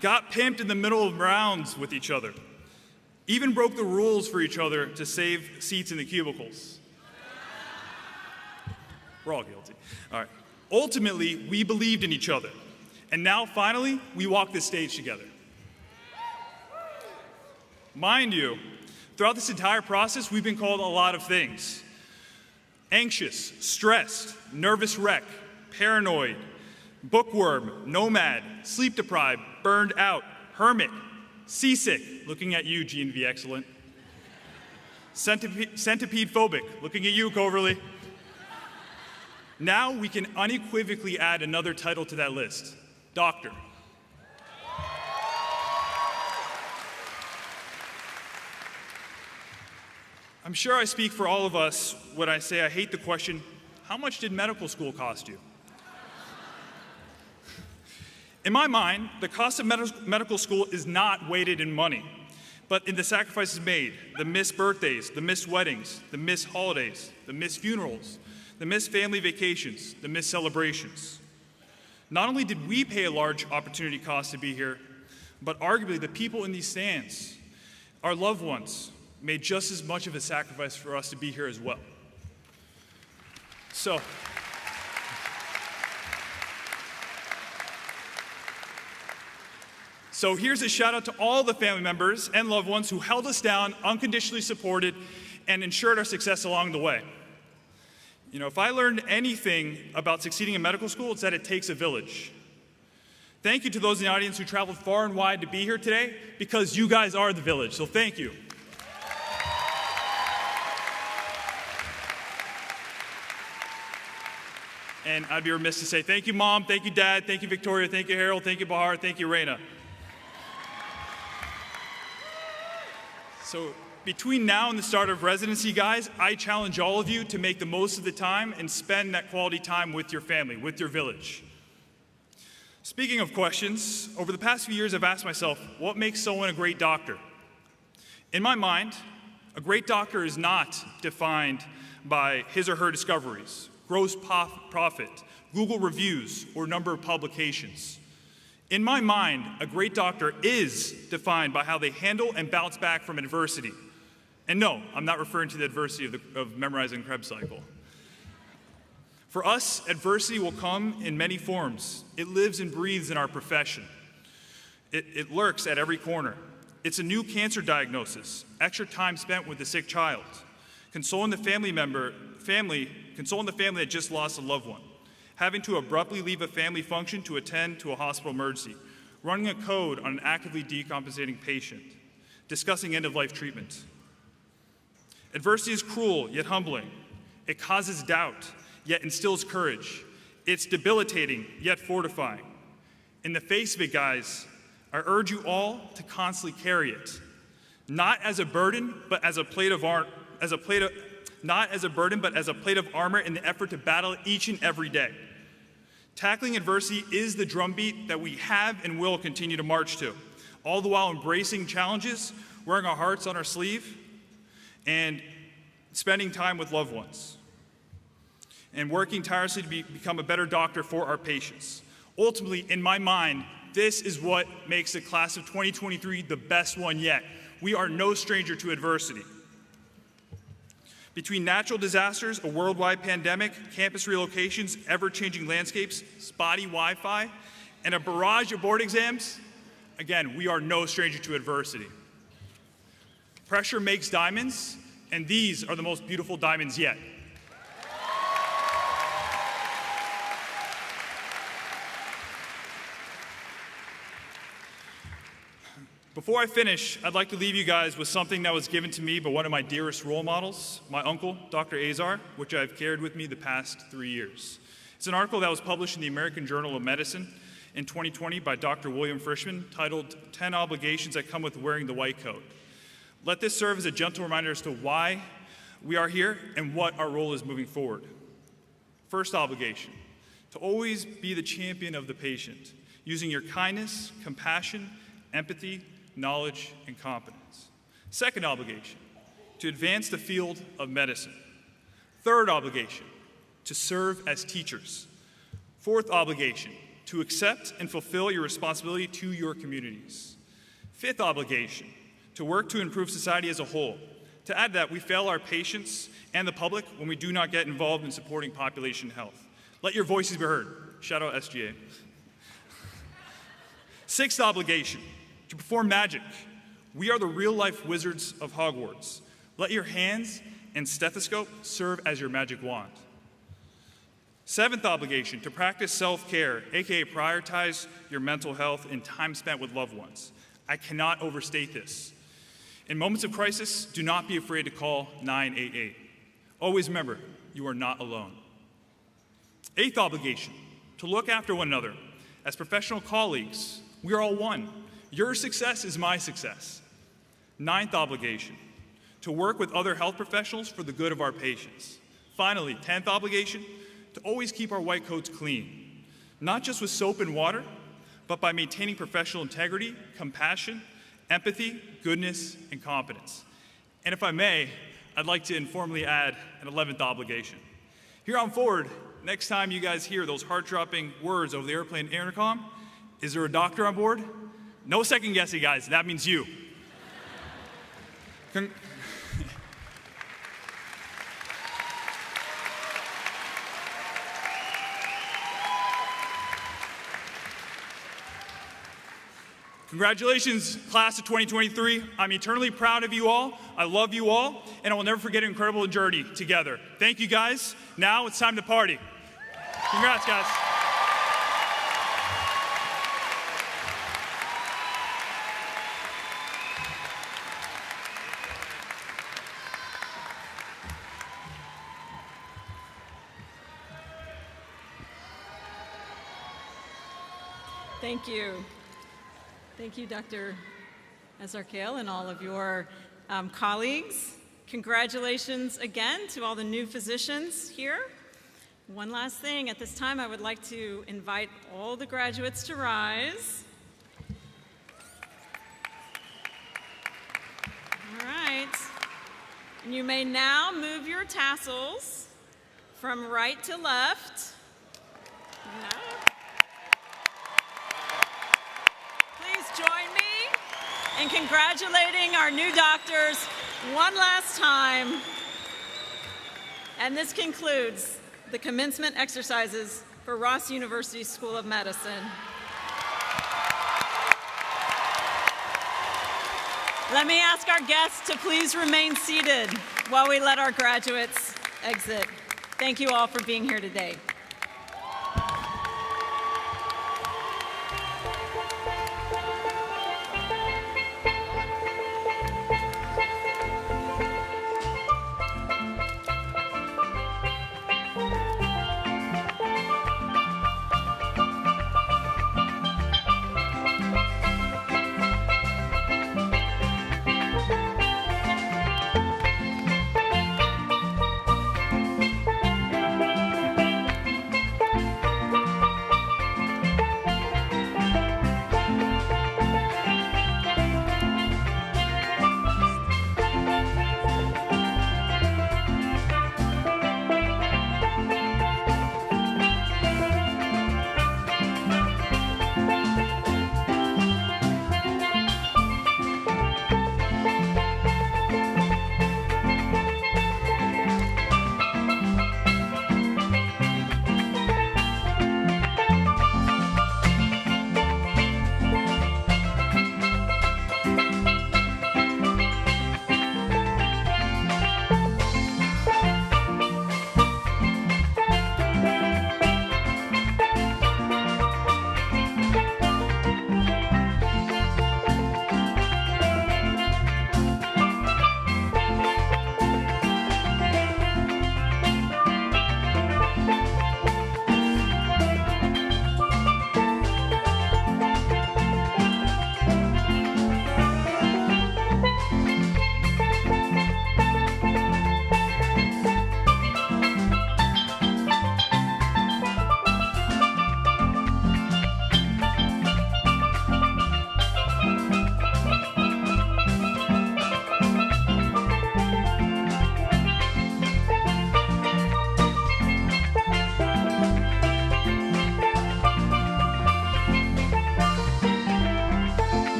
got pimped in the middle of rounds with each other, even broke the rules for each other to save seats in the cubicles. We're all guilty. All right. Ultimately, we believed in each other, and now finally, we walk this stage together. Mind you, throughout this entire process, we've been called a lot of things. Anxious, stressed, nervous wreck, paranoid, bookworm, nomad, sleep deprived, burned out, hermit, seasick, looking at you, Gene V. Excellent. Centipede phobic, looking at you, Coverly. Now we can unequivocally add another title to that list, doctor. I'm sure I speak for all of us when I say I hate the question, how much did medical school cost you? In my mind, the cost of medical school is not weighted in money, but in the sacrifices made, the missed birthdays, the missed weddings, the missed holidays, the missed funerals, the missed family vacations, the missed celebrations. Not only did we pay a large opportunity cost to be here, but arguably the people in these stands, our loved ones, made just as much of a sacrifice for us to be here as well. So here's a shout out to all the family members and loved ones who held us down, unconditionally supported, and ensured our success along the way. You know, if I learned anything about succeeding in medical school, it's that it takes a village. Thank you to those in the audience who traveled far and wide to be here today, because you guys are the village, so thank you. And I'd be remiss to say thank you, Mom, thank you, Dad, thank you, Victoria, thank you, Harold, thank you, Bahar, thank you, Raina. So between now and the start of residency, guys, I challenge all of you to make the most of the time and spend that quality time with your family, with your village. Speaking of questions, over the past few years, I've asked myself, what makes someone a great doctor? In my mind, a great doctor is not defined by his or her discoveries, gross profit, Google reviews, or number of publications. In my mind, a great doctor is defined by how they handle and bounce back from adversity. And no, I'm not referring to the adversity of memorizing Krebs cycle. For us, adversity will come in many forms. It lives and breathes in our profession. It lurks at every corner. It's a new cancer diagnosis, extra time spent with a sick child, consoling the family member family that just lost a loved one, having to abruptly leave a family function to attend to a hospital emergency, running a code on an actively decompensating patient, discussing end-of-life treatment. Adversity is cruel, yet humbling. It causes doubt, yet instills courage. It's debilitating, yet fortifying. In the face of it, guys, I urge you all to constantly carry it, not as a burden, but as a plate of armor in the effort to battle it each and every day. Tackling adversity is the drumbeat that we have and will continue to march to, all the while embracing challenges, wearing our hearts on our sleeve, and spending time with loved ones, and working tirelessly to become a better doctor for our patients. Ultimately, in my mind, this is what makes the class of 2023 the best one yet. We are no stranger to adversity. Between natural disasters, a worldwide pandemic, campus relocations, ever-changing landscapes, spotty Wi-Fi, and a barrage of board exams, again, we are no stranger to adversity. Pressure makes diamonds, and these are the most beautiful diamonds yet. Before I finish, I'd like to leave you guys with something that was given to me by one of my dearest role models, my uncle, Dr. Azar, which I've carried with me the past 3 years. It's an article that was published in the American Journal of Medicine in 2020 by Dr. William Frischman, titled 10 Obligations That Come with Wearing the White Coat. Let this serve as a gentle reminder as to why we are here and what our role is moving forward. First obligation, to always be the champion of the patient, using your kindness, compassion, empathy, knowledge, and competence. Second obligation, to advance the field of medicine. Third obligation, to serve as teachers. Fourth obligation, to accept and fulfill your responsibility to your communities. Fifth obligation, to work to improve society as a whole. To add that, we fail our patients and the public when we do not get involved in supporting population health. Let your voices be heard. Shout out SGA. Sixth obligation, to perform magic. We are the real-life wizards of Hogwarts. Let your hands and stethoscope serve as your magic wand. Seventh obligation, to practice self-care, aka prioritize your mental health and time spent with loved ones. I cannot overstate this. In moments of crisis, do not be afraid to call 988. Always remember, you are not alone. Eighth obligation, to look after one another. As professional colleagues, we are all one. Your success is my success. Ninth obligation, to work with other health professionals for the good of our patients. Finally, 10th obligation, to always keep our white coats clean, not just with soap and water, but by maintaining professional integrity, compassion, empathy, goodness, and competence. And if I may, I'd like to informally add an 11th obligation. Here on forward, next time you guys hear those heart-dropping words over the airplane intercom, is there a doctor on board? No second guessing, guys. That means you. Congratulations, class of 2023. I'm eternally proud of you all. I love you all, and I will never forget an incredible journey together. Thank you, guys. Now it's time to party. Congrats, guys. Thank you. Thank you, Dr. Azarkale, and all of your colleagues. Congratulations again to all the new physicians here. One last thing, at this time I would like to invite all the graduates to rise. All right. And you may now move your tassels from right to left. No. Join me in congratulating our new doctors one last time. And this concludes the commencement exercises for Ross University School of Medicine. Let me ask our guests to please remain seated while we let our graduates exit. Thank you all for being here today.